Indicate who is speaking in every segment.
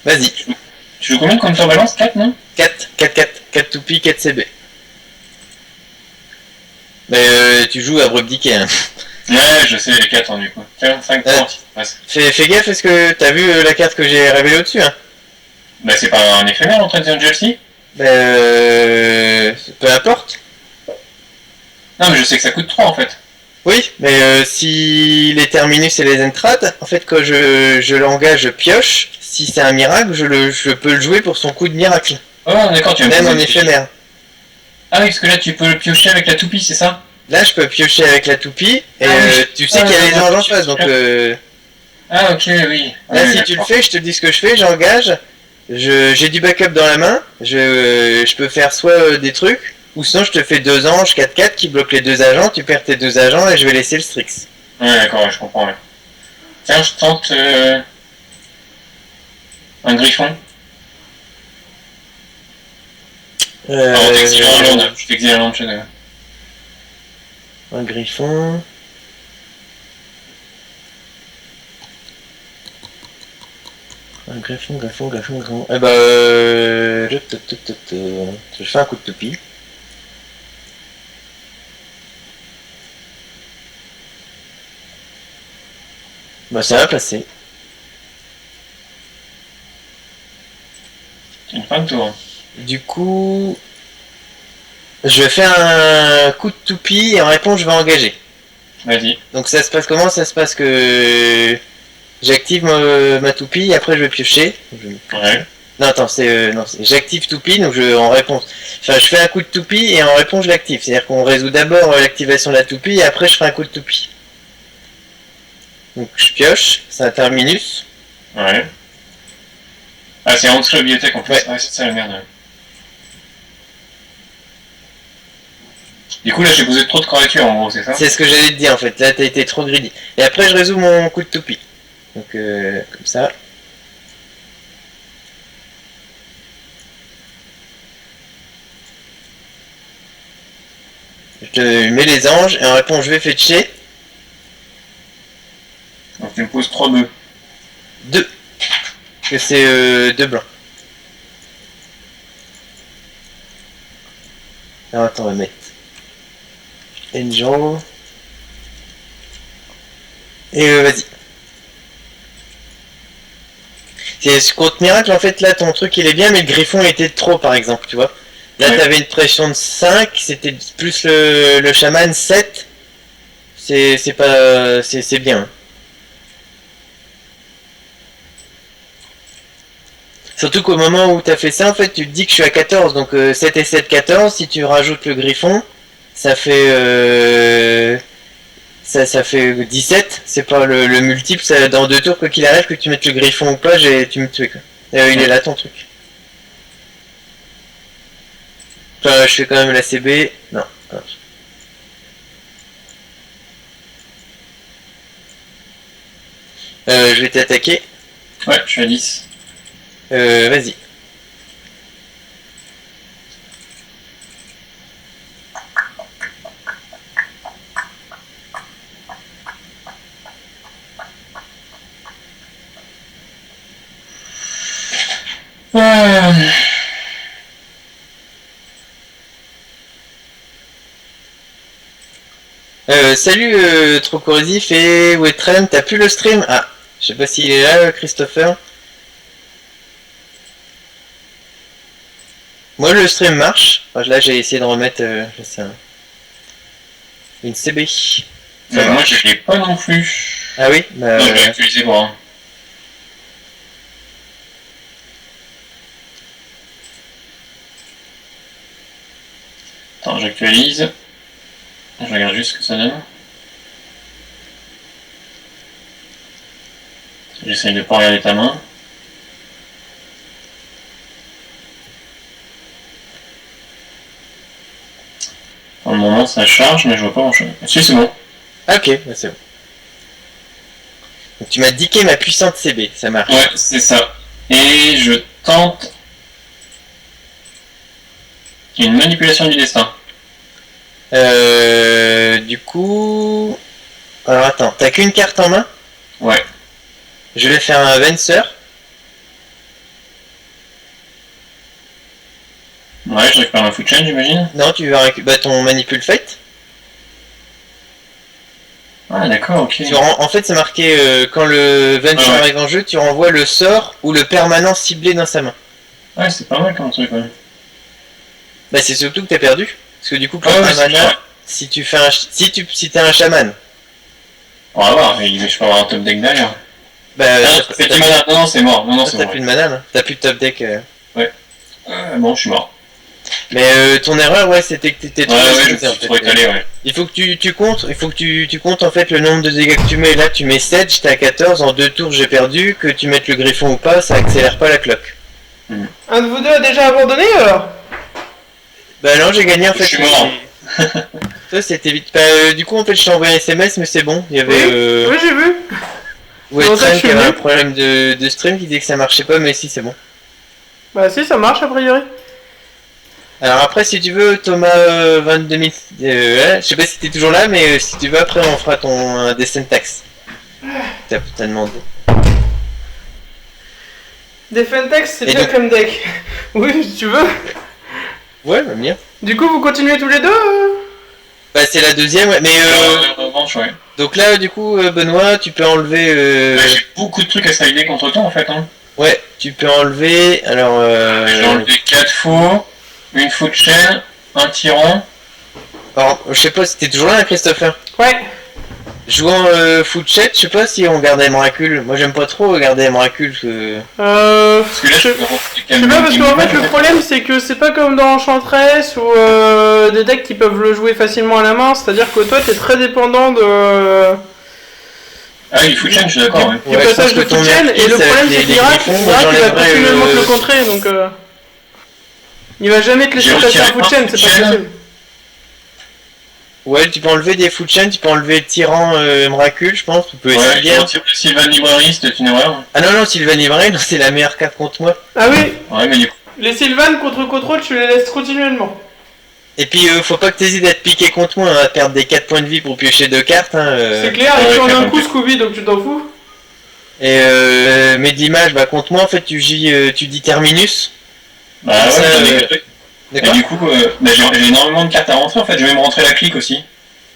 Speaker 1: Vas-y.
Speaker 2: Tu joues combien de counterbalance? 4, non?
Speaker 1: 4, 4, 4. 4 toupies, 4 CB. Tu joues à Abrupt Decay, hein.
Speaker 2: Ouais, je sais, les 4 du coup. 5, 30.
Speaker 1: Fais gaffe, est-ce que t'as vu la carte que j'ai révélée au-dessus, hein?
Speaker 2: Bah c'est pas un éphémère en train de DLC?
Speaker 1: Peu importe.
Speaker 2: Non mais je sais que ça coûte 3 en fait.
Speaker 1: Oui, mais si les terminus et les entrades, en fait quand je l'engage, je pioche. Si c'est un miracle, je peux le jouer pour son coup de miracle.
Speaker 2: Oh d'accord, tu vas
Speaker 1: même en éphémère.
Speaker 2: Ah oui, parce que là tu peux le piocher avec la toupie, c'est ça?
Speaker 1: Là je peux piocher avec la toupie, et tu sais qu'il y a les anges en face, donc...
Speaker 2: Ah ok, oui.
Speaker 1: Là si tu le fais, je te dis ce que je fais, j'engage, j'ai du backup dans la main, je peux faire soit des trucs, ou sinon je te fais 2 anges 4-4 qui bloquent les 2 agents, tu perds tes 2 agents et je vais laisser le Strix.
Speaker 2: Ouais d'accord, je comprends. Ouais. Tiens, je tente un griffon. Je t'exile un land chez eux.
Speaker 1: Un griffon... Un griffon. Eh je fais un coup de toupie. Bah ça va passer.
Speaker 2: C'est une fin de tour.
Speaker 1: Du coup... Je fais un coup de toupie et en réponse je vais engager.
Speaker 2: Vas-y.
Speaker 1: Donc ça se passe comment? Ça se passe que... J'active ma toupie et après je vais piocher.
Speaker 2: Ouais.
Speaker 1: Non attends, j'active toupie, donc en réponse... Enfin je fais un coup de toupie et en réponse je l'active. C'est-à-dire qu'on résout d'abord l'activation de la toupie et après je fais un coup de toupie. Donc je pioche, c'est un terminus.
Speaker 2: Ouais. Ah c'est en dessous de la bibliothèque en plus.
Speaker 1: Ouais.
Speaker 2: Ouais, c'est ça la merde. Du coup là j'ai posé trop de correctures en gros, c'est ça?
Speaker 1: C'est ce que j'allais te dire en fait, là t'as été trop greedy. Et après je résous mon coup de toupie. Donc comme ça. Je te mets les anges et en réponse je vais fetcher.
Speaker 2: Donc tu me poses 3 bœufs.
Speaker 1: 2. Que c'est 2 blancs. Alors attends, on va mettre Angel. Et vas-y. C'est contre miracle en fait là ton truc il est bien mais le griffon était trop par exemple, tu vois. Là ouais. T'avais une pression de 5, c'était plus le chaman 7. C'est pas. C'est bien. Surtout qu'au moment où t'as fait ça, en fait, tu te dis que je suis à 14, donc 7 et 7, 14, si tu rajoutes le griffon, ça fait... ça fait 17, c'est pas le multiple, ça, dans 2 tours, quoi qu'il arrive, que tu mettes le griffon ou pas, tu me tues, quoi. Il est là, ton truc. Enfin, je fais quand même la CB, non. Je vais t'attaquer.
Speaker 2: Ouais, je suis à 10.
Speaker 1: Vas-y. Salut trop corrosif et Wetren, t'as plus le stream? Ah, je sais pas s'il est là, Christopher. Moi le stream marche. Enfin, là j'ai essayé de remettre une CB.
Speaker 2: Moi je l'ai pas non plus.
Speaker 1: Ah oui bah,
Speaker 2: non, je vais utiliser moi. Attends, j'actualise. Je regarde juste ce que ça donne. J'essaye de pas regarder ta main. Pour le moment ça charge, mais je vois pas grand chose. Si, c'est bon.
Speaker 1: Ah, ok, bah, c'est bon. Donc, tu m'as diqué ma puissante CB, ça marche.
Speaker 2: Ouais, c'est ça. Et je tente une manipulation du destin.
Speaker 1: Du coup... Alors attends, t'as qu'une carte en main?
Speaker 2: Ouais.
Speaker 1: Je vais faire un Venser.
Speaker 2: Ouais, je récupère ma food chain, j'imagine.
Speaker 1: Non, tu vas récupérer ton manipule fate.
Speaker 2: Ah, d'accord, ok.
Speaker 1: En fait, c'est marqué quand le Venture
Speaker 2: ouais.
Speaker 1: arrive en jeu, tu renvoies le sort ou le permanent ciblé dans sa main.
Speaker 2: Ouais, c'est pas mal comme truc, ouais.
Speaker 1: Bah, c'est surtout que t'as perdu. Parce que du coup, quand
Speaker 2: Ouais,
Speaker 1: t'as
Speaker 2: ouais,
Speaker 1: un mana, si tu fais si t'es un chaman.
Speaker 2: On va voir, je peux avoir un top deck derrière.
Speaker 1: Bah,
Speaker 2: petit mana, non, c'est mort. Non, c'est
Speaker 1: t'as
Speaker 2: bon.
Speaker 1: plus de mana, là. T'as plus de top deck.
Speaker 2: Ouais. Bon, je suis mort.
Speaker 1: Mais ton erreur, ouais, c'était que t'étais trop
Speaker 2: étalé, ouais.
Speaker 1: Il faut que tu comptes, tu comptes en fait le nombre de dégâts que tu mets. Là, tu mets 7, j'étais à 14, en 2 tours j'ai perdu. Que tu mettes le griffon ou pas, ça accélère pas la cloque.
Speaker 3: Un de vous deux a déjà abandonné alors?
Speaker 1: Bah non, j'ai gagné en fait.
Speaker 2: Je suis mort.
Speaker 1: Ça c'était vite. Du coup, en fait, je t'ai envoyé un SMS, mais c'est bon. Il y avait.
Speaker 3: Oui, j'ai vu.
Speaker 1: Ouais, qui avait un problème de stream qui disait que ça marchait pas, mais si, c'est bon.
Speaker 3: Bah si, ça marche a priori.
Speaker 1: Alors après, si tu veux, Thomas 22 000, je sais pas si t'es toujours là, mais si tu veux, après on fera ton Descent Tax. T'as demandé.
Speaker 3: Defentex, c'est bien comme deck. Oui, si tu veux.
Speaker 1: Ouais, bah bien.
Speaker 3: Du coup, vous continuez tous les deux
Speaker 1: Bah c'est la deuxième, ouais, mais
Speaker 2: revanche, ouais.
Speaker 1: Donc là, du coup, Benoît, tu peux enlever...
Speaker 2: J'ai beaucoup de trucs à slider contre toi, en fait, hein.
Speaker 1: Ouais, tu peux enlever, alors...
Speaker 2: J'ai enlevé 4 faux, une food chain, un tyran.
Speaker 1: Alors, je sais pas si t'es toujours là, Christopher.
Speaker 3: Ouais.
Speaker 1: Jouant food chat, je sais pas si on gardait Miracle. Moi j'aime pas trop regarder Miracle.
Speaker 3: Parce que là, je sais pas, parce qu'en fait le problème c'est que c'est pas comme dans Enchantress ou des decks qui peuvent le jouer facilement à la main, c'est-à-dire que toi t'es très dépendant de...
Speaker 2: Ah oui, food chain, je suis d'accord, ouais.
Speaker 3: Du passage de food chain, et le problème c'est qu'Irak va continuellement te le contrer, donc il va jamais te laisser passer un food chain, c'est pas possible.
Speaker 1: Ouais, tu peux enlever des food chains, tu peux enlever le tyran Miracle, je pense. Tu peux essayer.
Speaker 2: Ouais, Sylvan Library, c'est une erreur.
Speaker 1: Ah non, non, Sylvan Library, c'est la meilleure carte contre moi.
Speaker 3: Ah oui.
Speaker 2: Ouais, mais du coup...
Speaker 3: Les Sylvan contre contrôle, tu les laisses continuellement.
Speaker 1: Et puis, faut pas que t'hésites à te piquer contre moi, hein, à perdre des 4 points de vie pour piocher 2 cartes. Hein,
Speaker 3: C'est clair, et tu en as un coup Scooby, donc tu t'en fous.
Speaker 1: Et mais de l'image, bah contre moi, en fait, tu dis Terminus.
Speaker 2: Bah ouais, et du coup, j'ai énormément de cartes à rentrer, en fait, je vais me rentrer la clique aussi.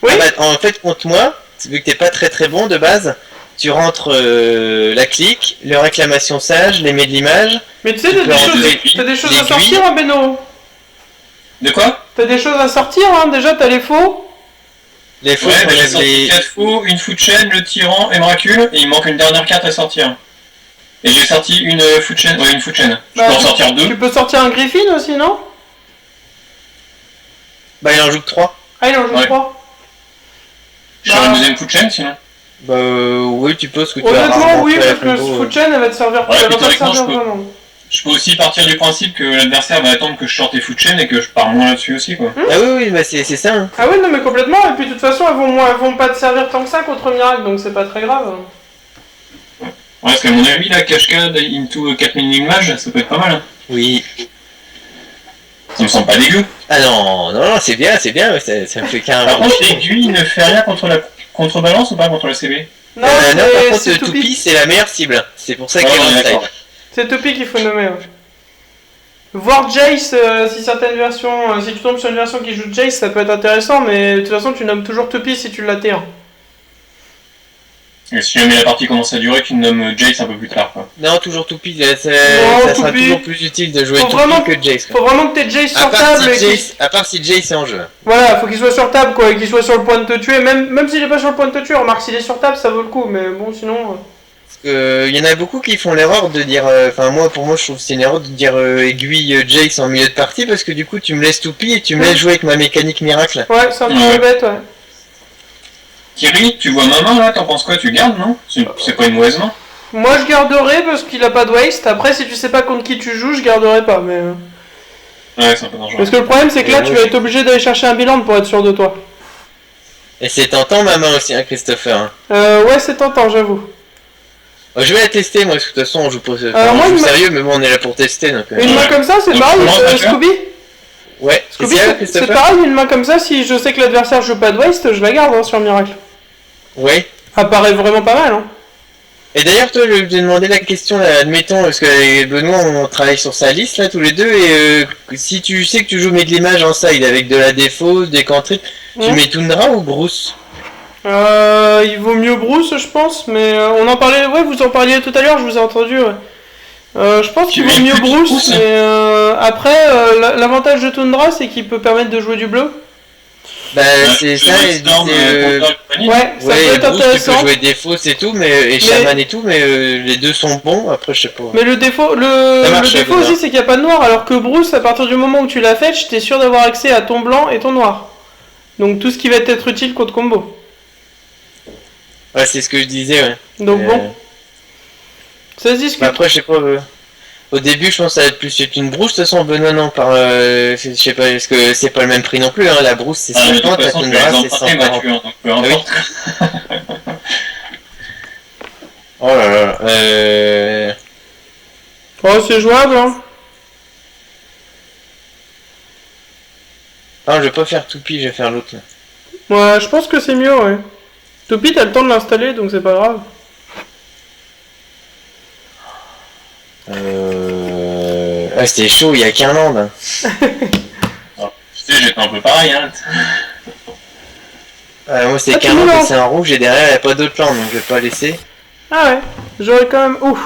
Speaker 3: Oui.
Speaker 1: Ah bah, en fait, contre moi, vu que t'es pas très bon de base, tu rentres la clique, le réclamation sage, les mets de l'image.
Speaker 3: Mais tu sais, t'as des choses à sortir, hein, Beno.
Speaker 2: De quoi?
Speaker 3: T'as des choses à sortir, hein, déjà t'as les faux.
Speaker 1: Les faux,
Speaker 2: ouais, j'ai sorti 4 faux, une food chain, le tyran et Miracle, et il manque une dernière carte à sortir. Et j'ai sorti une food chain, ouais, une food chain. Je peux en sortir 2.
Speaker 3: Tu peux sortir un Griffin aussi, non?
Speaker 1: Bah il en joue que 3.
Speaker 3: Ah, il en joue 3.
Speaker 2: Je fais une deuxième food chain sinon?
Speaker 1: Bah oui, tu peux, ce que tu
Speaker 3: honnêtement, oui, parce que ce food chain, elle va te servir
Speaker 2: pour je peux aussi partir du principe que l'adversaire va attendre que je sorte les food chain et que je pars moins là-dessus aussi, quoi.
Speaker 1: Ah oui, bah c'est ça. Hein.
Speaker 3: Ah oui, non, mais complètement, et puis de toute façon, elles vont pas te servir tant que ça contre Miracle, donc c'est pas très grave.
Speaker 2: Ouais, parce qu'à mon avis, là, Cascade into 4000 Mage, ça peut être pas mal. Hein.
Speaker 1: Oui.
Speaker 2: Ça me semble pas dégueu.
Speaker 1: Ah non, c'est bien, ça me fait qu'un...
Speaker 2: Par contre, l'aiguille ne fait rien contre la contrebalance ou pas contre la CB?
Speaker 3: Non,
Speaker 1: non, par contre, Toupie, c'est la meilleure cible. C'est pour ça qu'elle est en side.
Speaker 3: C'est Toupie qu'il faut nommer. Ouais. Voir Jace, si certaines versions, si tu tombes sur une version qui joue Jace, ça peut être intéressant, mais de toute façon, tu nommes toujours Toupie si tu l'as T1.
Speaker 2: Et si jamais la partie commence à durer, tu nommes Jace un peu plus tard, quoi.
Speaker 1: Non, toujours Toupie, ça sera toujours plus utile de jouer Toupie que Jace.
Speaker 3: Faut vraiment que t'aies Jace sur table.
Speaker 1: À part si Jace est en jeu.
Speaker 3: Voilà, faut qu'il soit sur table, quoi, et qu'il soit sur le point de te tuer. Même s'il est pas sur le point de te tuer, remarque, s'il est sur table, ça vaut le coup, mais bon, sinon...
Speaker 1: Il y en a beaucoup qui font l'erreur de dire, pour moi je trouve que c'est une erreur de dire aiguille Jace en milieu de partie parce que du coup tu me laisses Toupie et tu me laisses jouer avec ma mécanique miracle.
Speaker 3: Ouais, c'est un peu bête, ouais.
Speaker 2: Thierry, tu vois ma main là, t'en penses quoi? Tu gardes, non? C'est pas une mauvaise main?
Speaker 3: Moi je garderai parce qu'il a pas de waste. Après, si tu sais pas contre qui tu joues, je garderai pas, mais.
Speaker 2: Ouais, c'est un peu dangereux.
Speaker 3: Parce que le problème c'est que là tu vas être obligé d'aller chercher un bilan pour être sûr de toi.
Speaker 1: Et c'est tentant ma main aussi, hein, Christopher. Hein.
Speaker 3: Ouais, c'est tentant, j'avoue.
Speaker 1: Je vais la tester, moi, parce que de toute façon, on joue pas
Speaker 3: moi,
Speaker 1: on joue sérieux, mais bon, on est là pour tester. Donc,
Speaker 3: une main comme ça, c'est pareil, Scooby?
Speaker 1: Ouais,
Speaker 3: Scooby, c'est pareil, une main comme ça, si je sais que l'adversaire joue pas de waste, je la garde hein, sur Miracle.
Speaker 1: Ouais.
Speaker 3: Ça paraît vraiment pas mal, hein.
Speaker 1: Et d'ailleurs, toi, je vais te demander la question, là, admettons, parce que Benoît, on travaille sur sa liste, là, tous les deux, et si tu sais que tu joues Meglimage en side avec de la défausse, des cantrips, tu mets Tundra ou Bruce?
Speaker 3: Il vaut mieux Bruce, je pense, mais on en parlait, ouais, vous en parliez tout à l'heure, je vous ai entendu, ouais. Je pense qu'il vaut mieux Bruce, mais après, l'avantage de Tundra, c'est qu'il peut permettre de jouer du bleu.
Speaker 1: Bah, c'est ça,
Speaker 3: ouais, ça peut être
Speaker 1: Bruce,
Speaker 3: intéressant.
Speaker 1: tu peux jouer défausse et tout, et Shaman et tout, mais les deux sont bons, après, je sais pas.
Speaker 3: Mais le défaut aussi, c'est qu'il n'y a pas de noir, alors que Bruce, à partir du moment où tu l'as fait, t'es sûr d'avoir accès à ton blanc et ton noir. Donc tout ce qui va être utile contre combo.
Speaker 1: Ouais, c'est ce que je disais, ouais.
Speaker 3: Donc bon. Ça se discute.
Speaker 1: Bah après, je sais pas. Au début, je pense que ça va être plus une brousse, de toute façon, Benoît, non, je sais pas, parce que c'est pas le même prix non plus, hein. La brousse c'est 50, la Tundra c'est 140. Ah oui. Oh là là,
Speaker 3: Oh, c'est jouable, hein.
Speaker 1: Ah, je vais pas faire Toupie, je vais faire l'autre, là.
Speaker 3: Ouais, je pense que c'est mieux, ouais. Toupie, t'as le temps de l'installer, donc c'est pas grave.
Speaker 1: Ah, c'était chaud il y a qu'un an, là.
Speaker 2: Tu sais, j'étais un peu pareil, hein.
Speaker 1: Moi, c'était qu'un an, c'est un rouge, et derrière, il n'y a pas d'autre plan, donc je vais pas laisser.
Speaker 3: Ah ouais, j'aurais quand même... Ouf,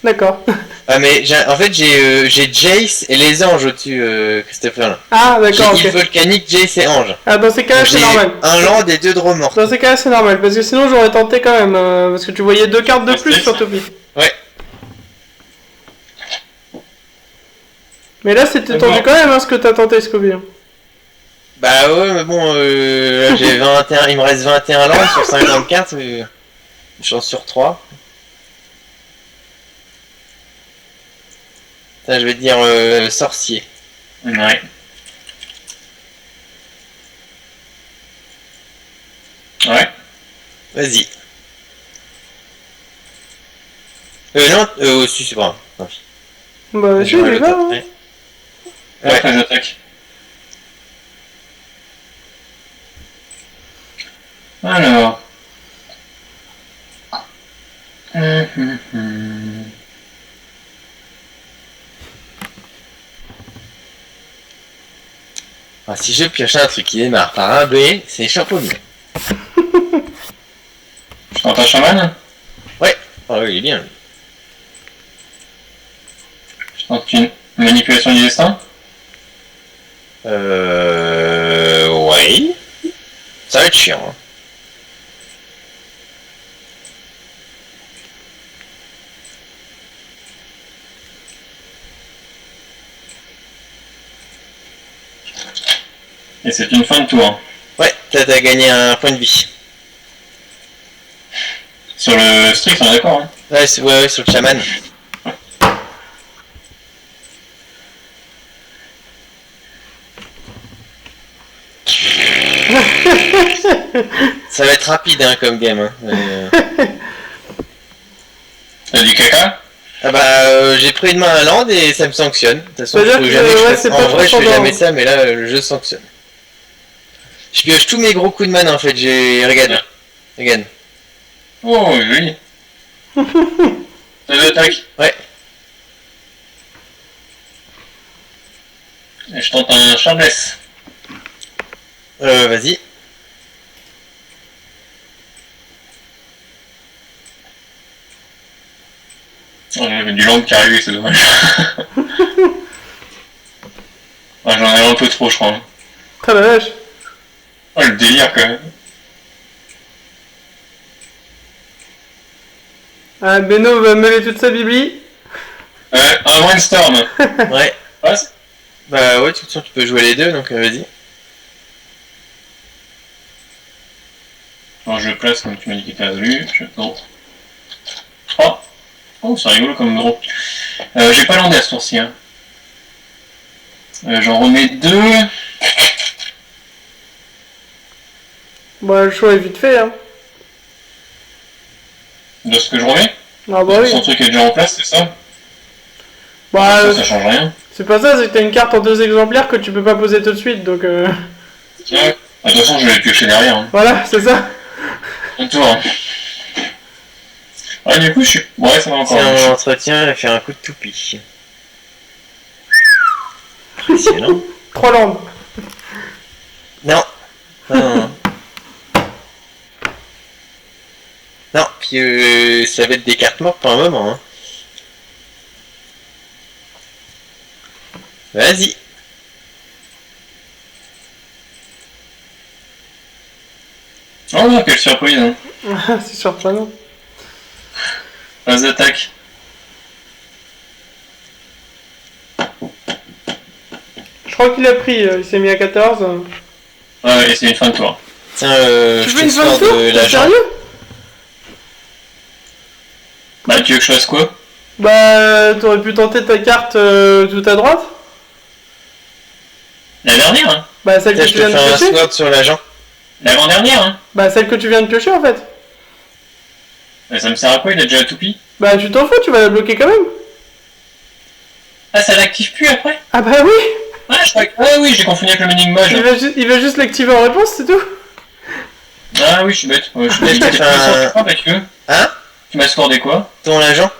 Speaker 3: d'accord.
Speaker 1: Ah, mais en fait, j'ai Jace et les anges au-dessus, Christopher, là.
Speaker 3: Ah, d'accord,
Speaker 1: J'ai volcanique, Jace et ange.
Speaker 3: Ah, dans ces cas-là, c'est normal.
Speaker 1: Un land et 2 drômes morts.
Speaker 3: Dans ces cas-là, c'est normal, parce que sinon, j'aurais tenté quand même, parce que tu voyais 2 cartes de plus sur Toupie.
Speaker 1: Ouais.
Speaker 3: Mais là, c'était tendu quand même, hein, ce que t'as tenté, Scooby.
Speaker 1: Bah ouais, mais bon, là, j'ai 21, il me reste 21 langues sur 54, une chance sur 3. Ça, je vais dire sorcier.
Speaker 2: Ouais. Ouais.
Speaker 1: Vas-y. Non, aussi, c'est pas grave.
Speaker 3: Bah, je vais là, hein.
Speaker 2: Ouais, après j'attaque. Alors.
Speaker 1: Ah, si je pioche un truc qui démarre par un B, c'est champonnier.
Speaker 2: Je tente un chaman?
Speaker 1: Ouais, oh, oui, il est bien.
Speaker 2: Je tente une manipulation du destin?
Speaker 1: Ouais. Ça va être chiant. Hein.
Speaker 2: Et c'est une fin de tour.
Speaker 1: Ouais, t'as gagné un point de vie.
Speaker 2: Sur le strict, on est d'accord, hein?
Speaker 1: Ouais, ouais, sur le chaman. Ça va être rapide hein, comme game. Hein.
Speaker 2: T'as du caca?
Speaker 1: Ah bah j'ai pris une main à land et ça me sanctionne. De toute façon, en vrai je fais jamais ça, mais là le jeu sanctionne. Je pioche tous mes gros coups de mana en fait, regarde. Regarde.
Speaker 2: Oh oui. T'as deux attaques?
Speaker 1: Ouais.
Speaker 2: Et je tente un Charbless.
Speaker 1: Vas-y.
Speaker 2: Oh, j'avais du land qui arrivait, c'est dommage. Ah, j'en ai un peu trop, je crois.
Speaker 3: Ah la vache.
Speaker 2: Oh, le délire quand même.
Speaker 3: Ah, Beno va mêler toute sa bibli.
Speaker 2: Un brainstorm.
Speaker 1: Ouais.
Speaker 2: Ouais.
Speaker 1: Bah ouais, de toute façon tu peux jouer les deux, donc vas-y.
Speaker 2: Alors je place comme tu m'as dit qu'il était résolu. Je tente 3. Oh, c'est rigolo comme gros. J'ai pas landé à ce tour-ci. Hein. J'en remets 2.
Speaker 3: Bah, le choix est vite fait, hein.
Speaker 2: De ce que je remets?
Speaker 3: Ah bah oui.
Speaker 2: Son truc est déjà en place, c'est ça?
Speaker 3: Bah,
Speaker 2: ça change rien.
Speaker 3: C'est pas ça, c'est que t'as une carte en 2 exemplaires que tu peux pas poser tout de suite, donc
Speaker 2: Ouais. De toute façon, je vais les piocher derrière. Hein.
Speaker 3: Voilà, c'est ça.
Speaker 2: Un tour. Hein. Ouais, du coup, je suis... Ouais, ça va encore.
Speaker 1: C'est un entretien, elle fait un coup de toupie. Impressionnant.
Speaker 3: 3 landes.
Speaker 1: Non. Non. Non, puis ça va être des cartes mortes pour un moment. Hein. Vas-y.
Speaker 2: Oh non, quelle surprise. Hein.
Speaker 3: C'est surprenant.
Speaker 2: Phase d'attaque.
Speaker 3: Je crois qu'il a pris, il s'est mis à 14.
Speaker 2: Ouais, et c'est une fin de tour.
Speaker 1: Tiens,
Speaker 3: Tu
Speaker 1: je
Speaker 3: fais
Speaker 1: te
Speaker 3: une fin
Speaker 1: sors
Speaker 3: de tour?
Speaker 1: de
Speaker 3: T'es
Speaker 1: l'agent.
Speaker 3: sérieux?
Speaker 2: Bah, tu veux que je fasse quoi?
Speaker 3: Bah, t'aurais pu tenter ta carte tout à droite.
Speaker 2: La dernière, hein.
Speaker 3: Bah, celle
Speaker 1: Tiens,
Speaker 3: que
Speaker 1: je
Speaker 3: tu
Speaker 1: te
Speaker 3: viens de
Speaker 1: fais un
Speaker 3: piocher.
Speaker 1: sword sur l'agent.
Speaker 2: L'avant-dernière, hein.
Speaker 3: Bah, celle que tu viens de piocher en fait.
Speaker 2: Mais ça me sert à quoi? Il a déjà la toupie?
Speaker 3: Bah, tu t'en fous, tu vas la bloquer quand même.
Speaker 2: Ah, ça l'active plus après?
Speaker 3: Ah bah oui.
Speaker 2: Ah, je crois que... Ah oui, j'ai confondu avec le Meaning Mage.
Speaker 3: Il va juste l'activer en réponse, c'est tout.
Speaker 2: Ah oui, je suis bête. Ouais, je suis
Speaker 1: Mais je
Speaker 2: bête.
Speaker 1: te
Speaker 2: Tu
Speaker 1: fais
Speaker 2: m'as
Speaker 1: un-
Speaker 2: sorti quoi, Mathieu?
Speaker 1: Hein?
Speaker 2: Tu m'as scordé quoi?
Speaker 1: Ton agent?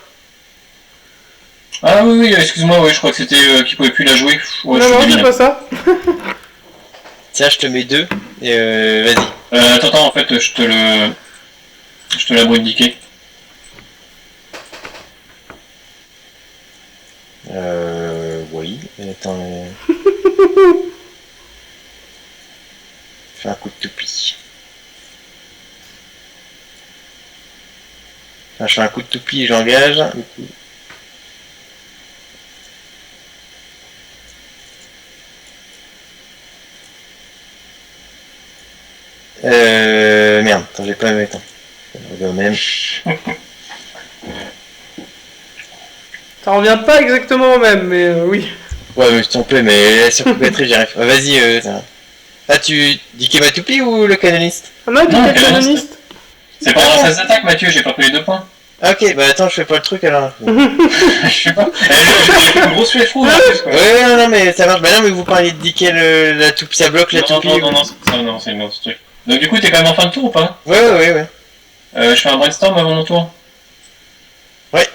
Speaker 2: Ah oui, oui, excuse-moi, ouais, je crois que c'était qu'il pouvait plus la jouer. Ouais, je
Speaker 3: Non,
Speaker 2: suis
Speaker 3: non, c'est
Speaker 2: débile.
Speaker 3: pas ça.
Speaker 1: Tiens, je te mets 2. Et vas-y.
Speaker 2: Attends, en fait, je te la indiquer.
Speaker 1: Oui. Attends. Fais un coup de toupie. Enfin, je fais un coup de toupie et j'engage. Du coup. Merde, attends, j'ai pas mis. Attends. Je regarde même.
Speaker 3: Ça revient pas exactement au même, mais oui.
Speaker 1: Ouais, mais je t'en peux, mais sur coup batterie, j'y arrive. Vas-y, Ah, tu dis qu'il va toupie ou le canoniste?
Speaker 3: On a dit
Speaker 2: Non,
Speaker 3: quel
Speaker 2: le
Speaker 3: canoniste.
Speaker 2: C'est pas dans la phase d'attaque, Mathieu, j'ai pas pris les 2 points.
Speaker 1: Ah, ok, bah attends, je fais pas le truc alors.
Speaker 2: Je sais pas. J'ai fait une grosse flèche rouge en plus, quoi.
Speaker 1: Ouais, non, mais ça marche. Bah non, mais vous parliez de Dicker la toupie, ça bloque la toupie.
Speaker 2: Non, c'est une autre truc. Donc du coup, t'es quand même en fin de tour ou pas?
Speaker 1: Ouais.
Speaker 2: Je fais un brainstorm avant mon tour.
Speaker 3: Ouais.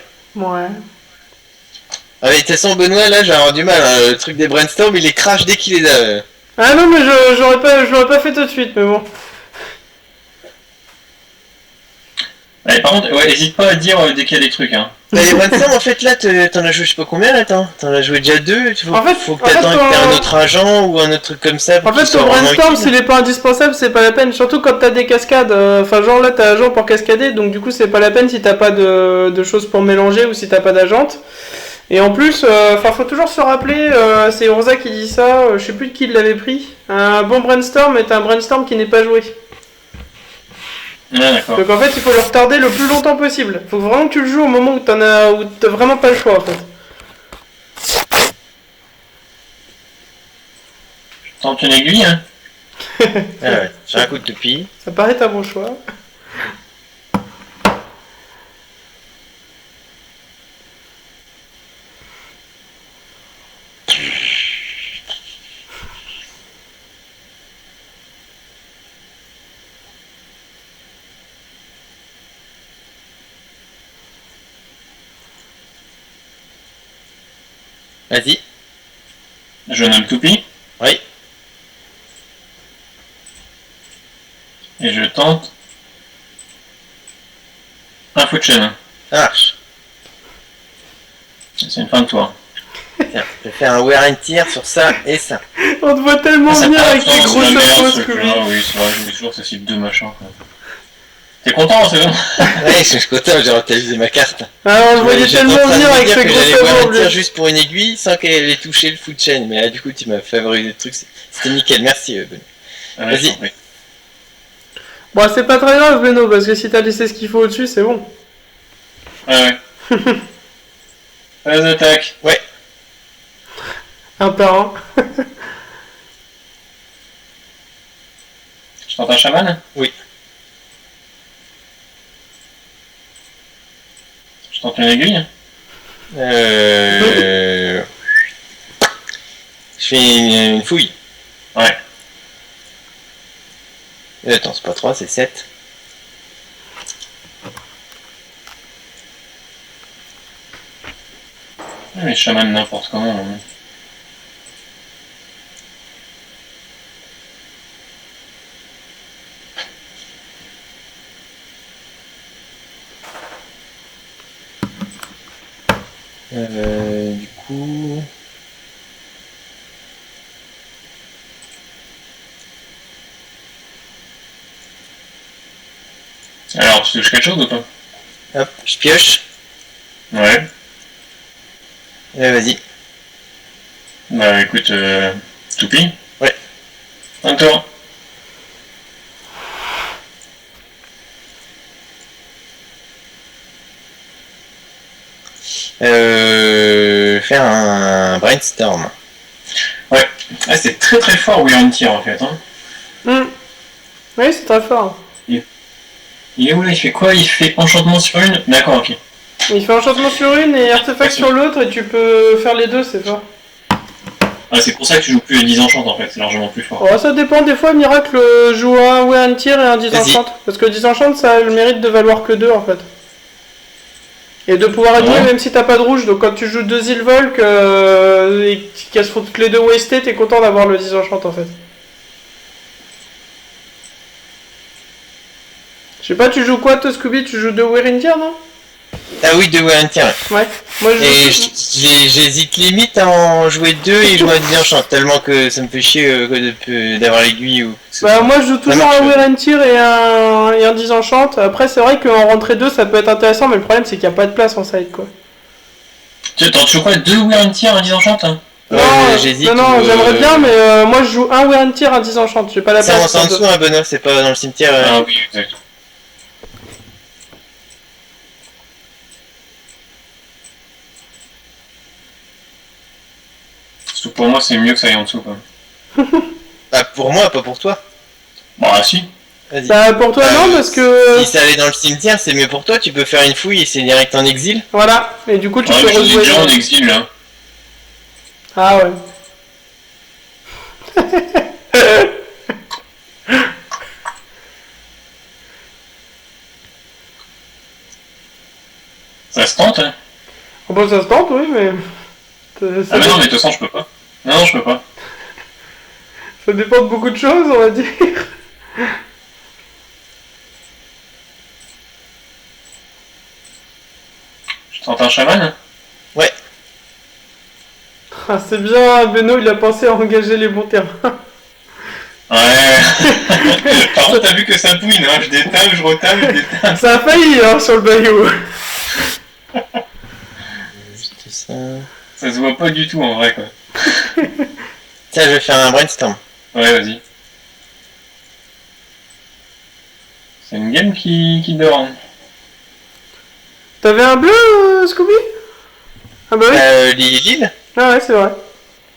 Speaker 1: Ah, mais de toute façon, Benoît, là, j'ai avoir du mal. Hein. Le truc des brainstorms, il les crache dès qu'il les a.
Speaker 3: Ah non, mais je l'aurais pas fait tout de suite, mais bon.
Speaker 2: Allez, par contre, ouais, hésite pas à dire dès qu'il y a des trucs, hein.
Speaker 1: Bah, les brainstorms, en fait, là, t'en as joué je sais pas combien, là, attends. T'en as joué déjà 2.
Speaker 3: En fait,
Speaker 1: faut que t'attends que t'aies un autre agent ou un autre truc comme ça.
Speaker 3: En fait, ton brainstorm, s'il est pas indispensable, c'est pas la peine. Surtout quand t'as des cascades. Enfin, genre là, t'as agent pour cascader, donc du coup, c'est pas la peine si t'as pas de choses pour mélanger ou si t'as pas d'agente. Et en plus, faut toujours se rappeler, c'est Urza qui dit ça, je sais plus de qui l'avait pris. Un bon brainstorm est un brainstorm qui n'est pas joué.
Speaker 2: Ouais, d'accord.
Speaker 3: Donc en fait, il faut le retarder le plus longtemps possible. Faut vraiment que tu le joues au moment où t'as vraiment pas le choix en fait.
Speaker 2: Tente une aiguille, hein.
Speaker 1: Ah ouais, j'ai un coup de toupie.
Speaker 3: Ça paraît un bon choix.
Speaker 1: Vas-y.
Speaker 2: Je nomme toupie.
Speaker 1: Oui.
Speaker 2: Et je tente un foot chain.
Speaker 1: Ça marche.
Speaker 2: C'est une fin de tour.
Speaker 1: Tiens, je vais faire un wear and tear sur ça et ça.
Speaker 3: On te voit tellement
Speaker 2: Ça
Speaker 3: venir
Speaker 2: part,
Speaker 3: avec tes
Speaker 2: c'est
Speaker 3: gros
Speaker 2: la merde,
Speaker 3: chapeaux,
Speaker 2: ce
Speaker 3: Scooby.
Speaker 2: truc-là. Oui, c'est vrai, je dis toujours que ça cible 2 machins. Quoi. T'es content, c'est bon?
Speaker 1: Ouais, je suis content, j'ai rentabilisé ma carte.
Speaker 3: Ah, on te voyait
Speaker 1: J'étais en
Speaker 3: tellement
Speaker 1: train de
Speaker 3: venir
Speaker 1: me
Speaker 3: avec
Speaker 1: dire
Speaker 3: ses
Speaker 1: que
Speaker 3: gros
Speaker 1: j'allais
Speaker 3: chapeaux
Speaker 1: wear
Speaker 3: en
Speaker 1: and tear
Speaker 3: bleu.
Speaker 1: juste pour une aiguille sans qu'elle ait touché le food chain. Mais là, du coup, tu m'as favorisé le truc. C'était nickel, merci. Benoît.
Speaker 2: Ah,
Speaker 1: Vas-y.
Speaker 2: je t'en prie.
Speaker 3: Bon, c'est pas très grave, Beno, parce que si t'as laissé ce qu'il faut au-dessus, c'est bon.
Speaker 2: Ouais. Phase d'attaque.
Speaker 1: Ouais.
Speaker 3: Un par un.
Speaker 2: Je tente un chaman?
Speaker 1: Oui.
Speaker 2: Je tente une aiguille?
Speaker 1: Je fais une fouille.
Speaker 2: Ouais.
Speaker 1: Attends, c'est pas 3, c'est 7.
Speaker 2: Mais chaman n'importe comment. Hein.
Speaker 1: Du coup...
Speaker 2: Alors, tu touches quelque chose ou pas?
Speaker 1: Hop, je pioche.
Speaker 2: Ouais.
Speaker 1: Vas-y.
Speaker 2: Bah écoute, toupie.
Speaker 1: Ouais.
Speaker 2: Un tour.
Speaker 1: Faire un brainstorm.
Speaker 2: Ouais. Ah, c'est très très fort Wear Tear en fait. Hein.
Speaker 3: Oui, c'est très fort.
Speaker 2: Il est où là? Il fait quoi? Il fait enchantement sur une? D'accord, ok.
Speaker 3: Il fait enchantement sur une et artefact sur l'autre et tu peux faire les deux, c'est fort.
Speaker 2: Ah, c'est pour ça que tu joues plus à 10 enchantes en fait, c'est largement plus fort.
Speaker 3: Oh, ça dépend, des fois Miracle joue un Wear Tear et un 10 enchant. Parce que 10 enchant ça a le mérite de valoir que 2 en fait. Et de pouvoir être même si t'as pas de rouge, donc quand tu joues 2 Ilvolk et qu'elles se font toutes les deux wasted, t'es content d'avoir le 10 enchant en fait. Je sais pas, tu joues quoi toi Scooby? Tu joues 2 Wear Tear non?
Speaker 1: Ah oui, 2 Wear Tear.
Speaker 3: Ouais. Moi je
Speaker 1: et j'hésite limite à en jouer 2 et jouer un 10 enchant, tellement que ça me fait chier d'avoir l'aiguille ou...
Speaker 3: Bah moi je joue toujours un Wear Tear et un 10 enchant. Après c'est vrai qu'en rentrer 2 ça peut être intéressant, mais le problème c'est qu'il n'y a pas de place en side quoi.
Speaker 2: Tu joues quoi? 2 Wear Tear, un 10 enchant hein?
Speaker 3: Non, j'hésite. Non, j'aimerais bien, mais moi je joue un Wear Tear, un 10 enchant. J'ai pas la place.
Speaker 1: C'est en dessous, un bonheur, c'est pas dans le cimetière.
Speaker 2: Ah oui, exact. Pour moi, c'est mieux que ça aille en dessous, quoi.
Speaker 1: Bah, pour moi, pas pour toi.
Speaker 2: Bah, si.
Speaker 1: Vas-y.
Speaker 3: Bah, pour toi, non, parce que.
Speaker 1: Si ça allait dans le cimetière, c'est mieux pour toi. Tu peux faire une fouille et c'est direct en exil.
Speaker 3: Voilà, et du coup, tu peux
Speaker 2: rejouer. Je suis déjà en exil, là.
Speaker 3: Ah ouais.
Speaker 2: Ça se tente, hein?
Speaker 3: Bon, ça se tente, oui, mais.
Speaker 2: Ah, mais non, mais de toute façon, je peux pas. Non, je peux pas.
Speaker 3: Ça dépend de beaucoup de choses, on va dire.
Speaker 2: Je tente un chaman?
Speaker 1: Ouais.
Speaker 3: Ah, c'est bien, Beno, il a pensé à engager les bons terrains.
Speaker 2: Ouais. Par contre, t'as vu que ça bouine, hein? Je détale, je retale, je détale.
Speaker 3: Ça a failli, hein, sur le bayou.
Speaker 1: Ça...
Speaker 2: ça se voit pas du tout, en vrai, quoi.
Speaker 1: Tiens, je vais faire un brainstorm.
Speaker 2: Ouais, vas-y. C'est une game qui dort.
Speaker 3: T'avais un bleu, Scooby? Ah bah oui.
Speaker 1: Lille.
Speaker 3: Ah ouais, c'est vrai.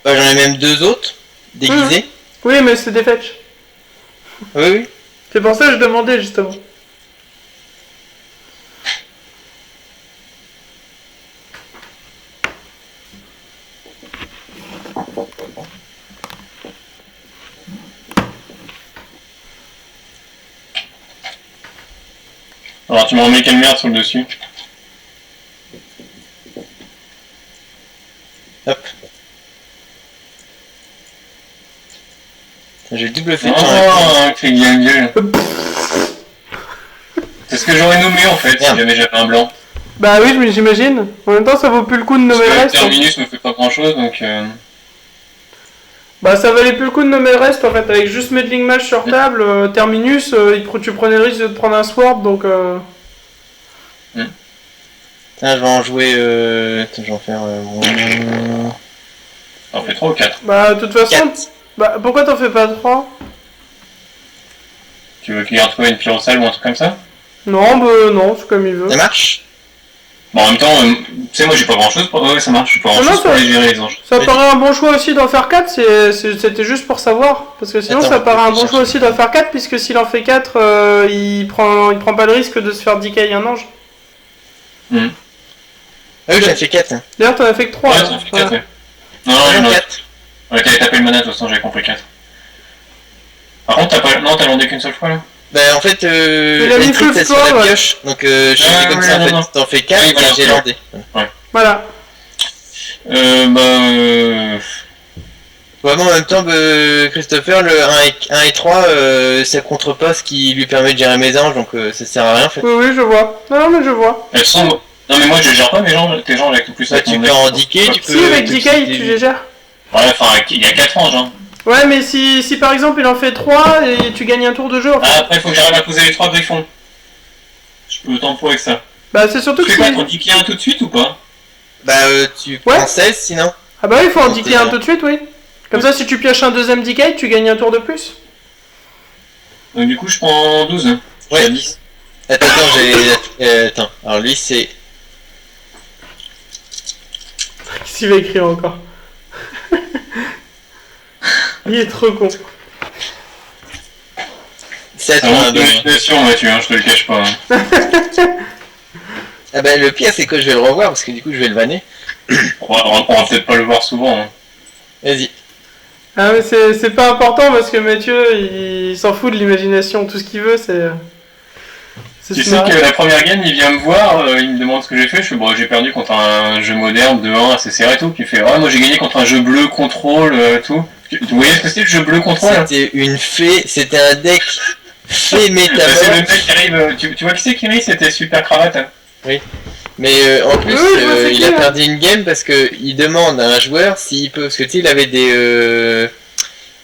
Speaker 1: Bah, j'en ai même 2 autres, déguisés.
Speaker 3: Oui, mais c'est des fetch.
Speaker 1: Oui, oui.
Speaker 3: C'est pour ça que je demandais, justement.
Speaker 2: Alors, tu m'en remets quelle merde sur le dessus?
Speaker 1: Hop. J'ai le double fait.
Speaker 2: Oh, quelle gueule. C'est ce que j'aurais nommé en fait, si jamais j'avais un blanc.
Speaker 3: Bah oui, mais j'imagine. En même temps, ça vaut plus le coup de nommer le reste.
Speaker 2: Terminus me fait pas grand chose donc.
Speaker 3: Bah ça valait plus le coup de nommer le reste en fait. Avec juste Meddling Mage sur table, Terminus, tu prenais le risque de te prendre un sword donc.
Speaker 1: Tiens, je vais en jouer. Attends, je vais en faire.
Speaker 2: T'en fais 3 ou 4?
Speaker 3: Bah de toute façon.
Speaker 1: 4.
Speaker 3: Bah pourquoi t'en fais pas 3?
Speaker 2: Tu veux qu'il y ait une pyrocale ou un truc comme ça?
Speaker 3: Non, bah non, c'est comme il veut.
Speaker 1: Ça marche?
Speaker 2: Bon, en même temps, tu sais, moi j'ai pas grand chose pour. Ouais, ça marche, j'ai pas grand chose pour les gérer les anges.
Speaker 3: Ça paraît un bon choix aussi d'en faire 4, c'était juste pour savoir. Parce que sinon, ça paraît un bon choix aussi d'en faire 4, puisque s'il en fait 4, il prend pas le risque de se faire decay un ange.
Speaker 1: Ah oui, j'en ai fait 4.
Speaker 3: D'ailleurs, t'en as fait que 3.
Speaker 2: Ouais, t'en as fait 4, ouais. Non, non, 4. Ouais, t'avais tapé le mana, de toute façon, j'avais compris 4. Par contre, t'as pas. Non, t'as landé qu'une seule fois là?
Speaker 1: Bah en fait,
Speaker 3: il a mis full
Speaker 1: c'est sur la pioche, donc je fais comme ça en fait, t'en fais 4 et j'ai landé.
Speaker 2: Ouais.
Speaker 3: Voilà.
Speaker 1: Vraiment, en même temps, Christopher, le 1 et 3, ça contre pas ce qui lui permet de gérer mes anges, donc ça sert à rien en fait.
Speaker 3: Oui, je vois. Non, mais je vois.
Speaker 2: Elles sont... Non, mais moi je gère pas tes gens avec plus.
Speaker 1: Bah, tu peux en decay, tu peux.
Speaker 3: Si, avec decay, tu les gères.
Speaker 2: Ouais, enfin, il y a 4 anges, hein.
Speaker 3: Ouais, mais si par exemple il en fait 3 et tu gagnes un tour de jeu. En fait.
Speaker 2: Ah, après, il faut que j'arrive à poser les 3 griffons. Je peux autant pour avec ça.
Speaker 3: Bah, c'est surtout que.
Speaker 2: Tu fais quoi, t'en decay un tout de suite ou pas?
Speaker 1: Bah, tu prends 16 sinon.
Speaker 3: Ah, bah oui, il faut en decay un tout de suite, oui. Comme ça, si tu pioches un deuxième decay, tu gagnes un tour de plus.
Speaker 2: Donc, du coup, je prends 12.
Speaker 1: Ouais.
Speaker 2: J'ai 10.
Speaker 1: Attends, attends. Alors, lui, c'est.
Speaker 3: Qu'est-ce qu'il va écrire encore? Il est trop con.
Speaker 1: C'est
Speaker 2: à toi, imagination, Mathieu, hein, je te le cache pas. Hein.
Speaker 1: Ah bah, le pire, c'est que je vais le revoir parce que du coup, je vais le vanner.
Speaker 2: On va peut-être pas le voir souvent. Hein.
Speaker 1: Vas-y.
Speaker 3: Ah, mais c'est pas important parce que Mathieu, il s'en fout de l'imagination. Tout ce qu'il veut, c'est.
Speaker 2: Tu sais que la première game, il vient me voir, il me demande ce que j'ai fait. Je fais, bon, j'ai perdu contre un jeu moderne de 1 assez serré et tout. Puis il fait, ouais, moi j'ai gagné contre un jeu bleu contrôle, tout. Vous voyez ce que c'est le jeu bleu contrôle?
Speaker 1: C'était une fée, c'était un deck fée méta.
Speaker 2: C'est le mec qui arrive, tu vois qui c'est qui arrive? C'était Super Cravate. Hein.
Speaker 1: Oui. Mais en plus, il a perdu une game parce que il demande à un joueur s'il peut. Parce que tu sais, il avait des.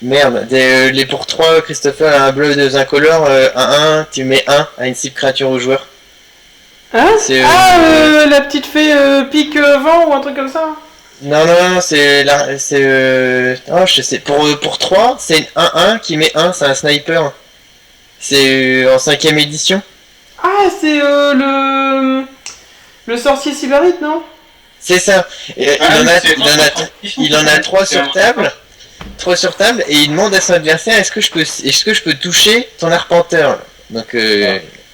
Speaker 1: Merde, les pour 3, Christopher a un bleu de incolore, 1-1, tu mets 1 à une cible créature au joueur.
Speaker 3: Hein? La petite fée pique vent ou un truc comme ça?
Speaker 1: Non, c'est oh, je sais, pour 3, c'est 1-1 qui met 1, c'est un sniper. C'est en 5ème édition.
Speaker 3: Ah, c'est le sorcier sybarite, non?
Speaker 1: C'est ça. Il en a 3 sur table. 3 sur table et il demande à son adversaire est-ce que je peux toucher ton arpenteur. Donc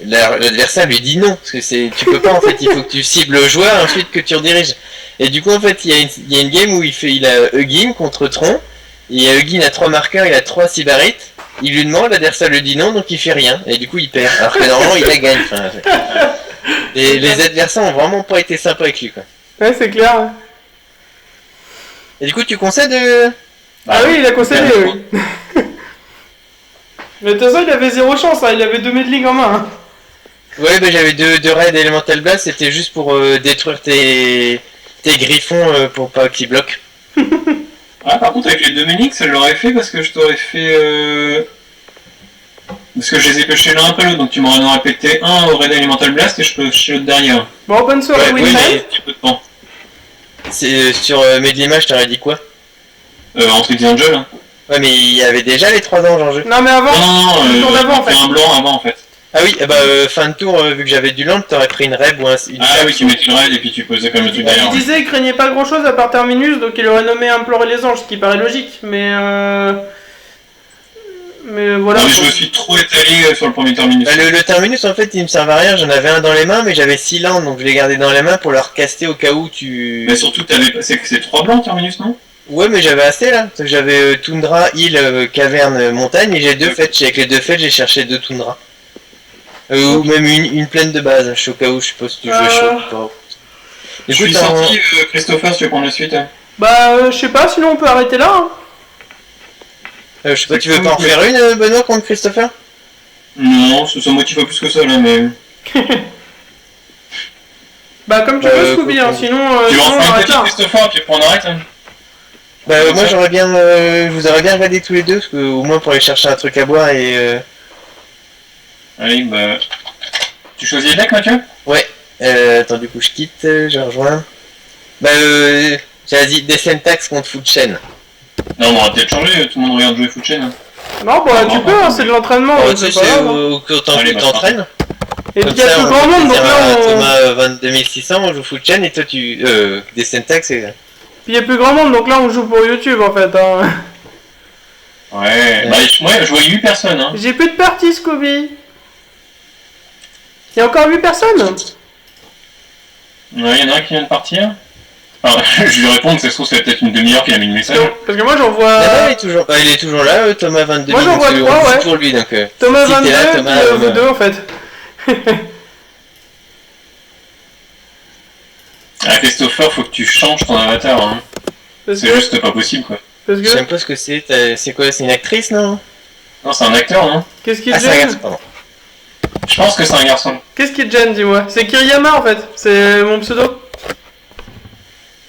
Speaker 1: l'adversaire lui dit non parce que tu peux pas en fait, il faut que tu cibles le joueur et ensuite que tu rediriges. Et du coup en fait il y a une game où il a Hugin contre Tron. Et Hugin a 3 marqueurs, il a 3 sybarites. Il lui demande, l'adversaire lui dit non donc il fait rien et du coup il perd. Alors que normalement il la gagne. Enfin, les adversaires ont vraiment pas été sympas avec lui quoi.
Speaker 3: Ouais c'est clair.
Speaker 1: Et du coup tu concèdes
Speaker 3: Ah oui, il a concédé, oui. Mais de toute façon, il avait 0 chance, hein. Il avait 2 medlings en main. Hein.
Speaker 1: Ouais, bah j'avais 2 raids Elemental Blast, c'était juste pour détruire tes griffons pour pas qu'ils bloquent.
Speaker 2: Ah, par contre, avec les 2 medlings, ça l'aurait fait parce que je t'aurais fait. Parce que je les ai pêchés l'un après l'autre, donc tu m'en aurais pété un au raid Elemental Blast et je peux pêcher l'autre derrière.
Speaker 3: Bon, bonne soirée,
Speaker 1: ouais,
Speaker 3: Winman.
Speaker 1: C'est sur Medlimage, t'aurais dit quoi?
Speaker 2: Entre the Angel. Hein.
Speaker 1: Ouais, mais il y avait déjà les 3 anges en jeu.
Speaker 3: Non, mais avant,
Speaker 2: le
Speaker 3: tour d'avant en fait.
Speaker 2: un blanc avant en fait.
Speaker 1: Ah oui, fin de tour, vu que j'avais du land, t'aurais pris une reb ou une.
Speaker 2: Ah oui, tu mettais une raid et puis tu posais comme le truc derrière.
Speaker 3: Il disait qu'il craignait pas grand chose à part Terminus, donc il aurait nommé Implorer les anges, ce qui paraît logique, mais voilà.
Speaker 2: Non, mais je me suis trop étalé sur le premier Terminus.
Speaker 1: Bah, le Terminus, en fait, il me servait à rien. J'en avais un dans les mains, mais j'avais 6 landes, donc je l'ai gardé dans les mains pour leur caster au cas où tu.
Speaker 2: Mais surtout, c'est 3 blancs Terminus, non?
Speaker 1: Ouais, mais j'avais assez là. J'avais Toundra, île, caverne, montagne, et j'ai 2 fêtes. Avec les 2 fêtes, j'ai cherché 2 Toundra. Ou même une plaine de base, au cas où, je sais pas si tu veux chaud.
Speaker 2: Je suis sorti, Christopher, si tu veux prendre la suite. Hein.
Speaker 3: Bah, je sais pas, sinon on peut arrêter là. Hein.
Speaker 1: Je sais pas, tu veux pas en faire une, Benoît, contre Christopher?
Speaker 2: Non, ça motive pas plus que ça là, mais.
Speaker 3: Bah, comme tu veux, Scooby, hein, sinon.
Speaker 2: Tu vas en faire
Speaker 3: arrête
Speaker 2: une Christopher, puis après on arrête. Hein.
Speaker 1: Bah, moi j'aurais bien. Je vous aurais bien regardé tous les deux, parce que, au moins pour aller chercher un truc à boire et.
Speaker 2: Allez, bah. Tu choisis le deck, Mathieu?
Speaker 1: Ouais. Attends, du coup, je quitte, je rejoins. Bah, j'avais dit Descentax contre Food Chain.
Speaker 2: Non, on va peut-être changer, tout le monde regarde jouer Food Chain. Hein.
Speaker 3: Non, bah, tu peux, hein, c'est de l'entraînement.
Speaker 1: Tu sais, autant que tu t'entraînes.
Speaker 3: Et puis il y a tout grand monde, donc là on.
Speaker 1: Thomas 22600, on joue Food Chain et toi tu. Descentax, c'est.
Speaker 3: Puis il y a plus grand monde, donc là on joue pour YouTube en fait. Hein.
Speaker 2: Ouais, bah, je vois 8 personnes. Hein.
Speaker 3: J'ai plus de parties, Scooby. Il y a encore 8 personnes.
Speaker 2: Ouais, il y en a un qui vient de partir. Alors, je lui réponds que ça se trouve, c'est peut-être une demi-heure qu'il a mis le message.
Speaker 3: Parce que moi j'en vois.
Speaker 1: Il est toujours là, Thomas 22.
Speaker 3: Moi j'en vois 3, ouais.
Speaker 1: Pour lui, donc,
Speaker 3: Thomas
Speaker 1: si
Speaker 3: 22,
Speaker 1: là, Thomas,
Speaker 3: puis vous deux en fait.
Speaker 2: Ah, Christopher, faut que tu changes ton avatar, hein. C'est juste pas possible, quoi.
Speaker 3: Parce que...
Speaker 1: Je sais même pas ce que c'est. C'est quoi? C'est une actrice, non?
Speaker 2: Non, c'est un acteur, non?
Speaker 3: Qu'est-ce qui
Speaker 1: Ah,
Speaker 3: te
Speaker 1: c'est un
Speaker 3: gêne?
Speaker 1: garçon, pardon.
Speaker 2: Je pense que c'est un garçon.
Speaker 3: Qu'est-ce qui te gêne, dis-moi? C'est Kiriyama en fait, c'est mon pseudo.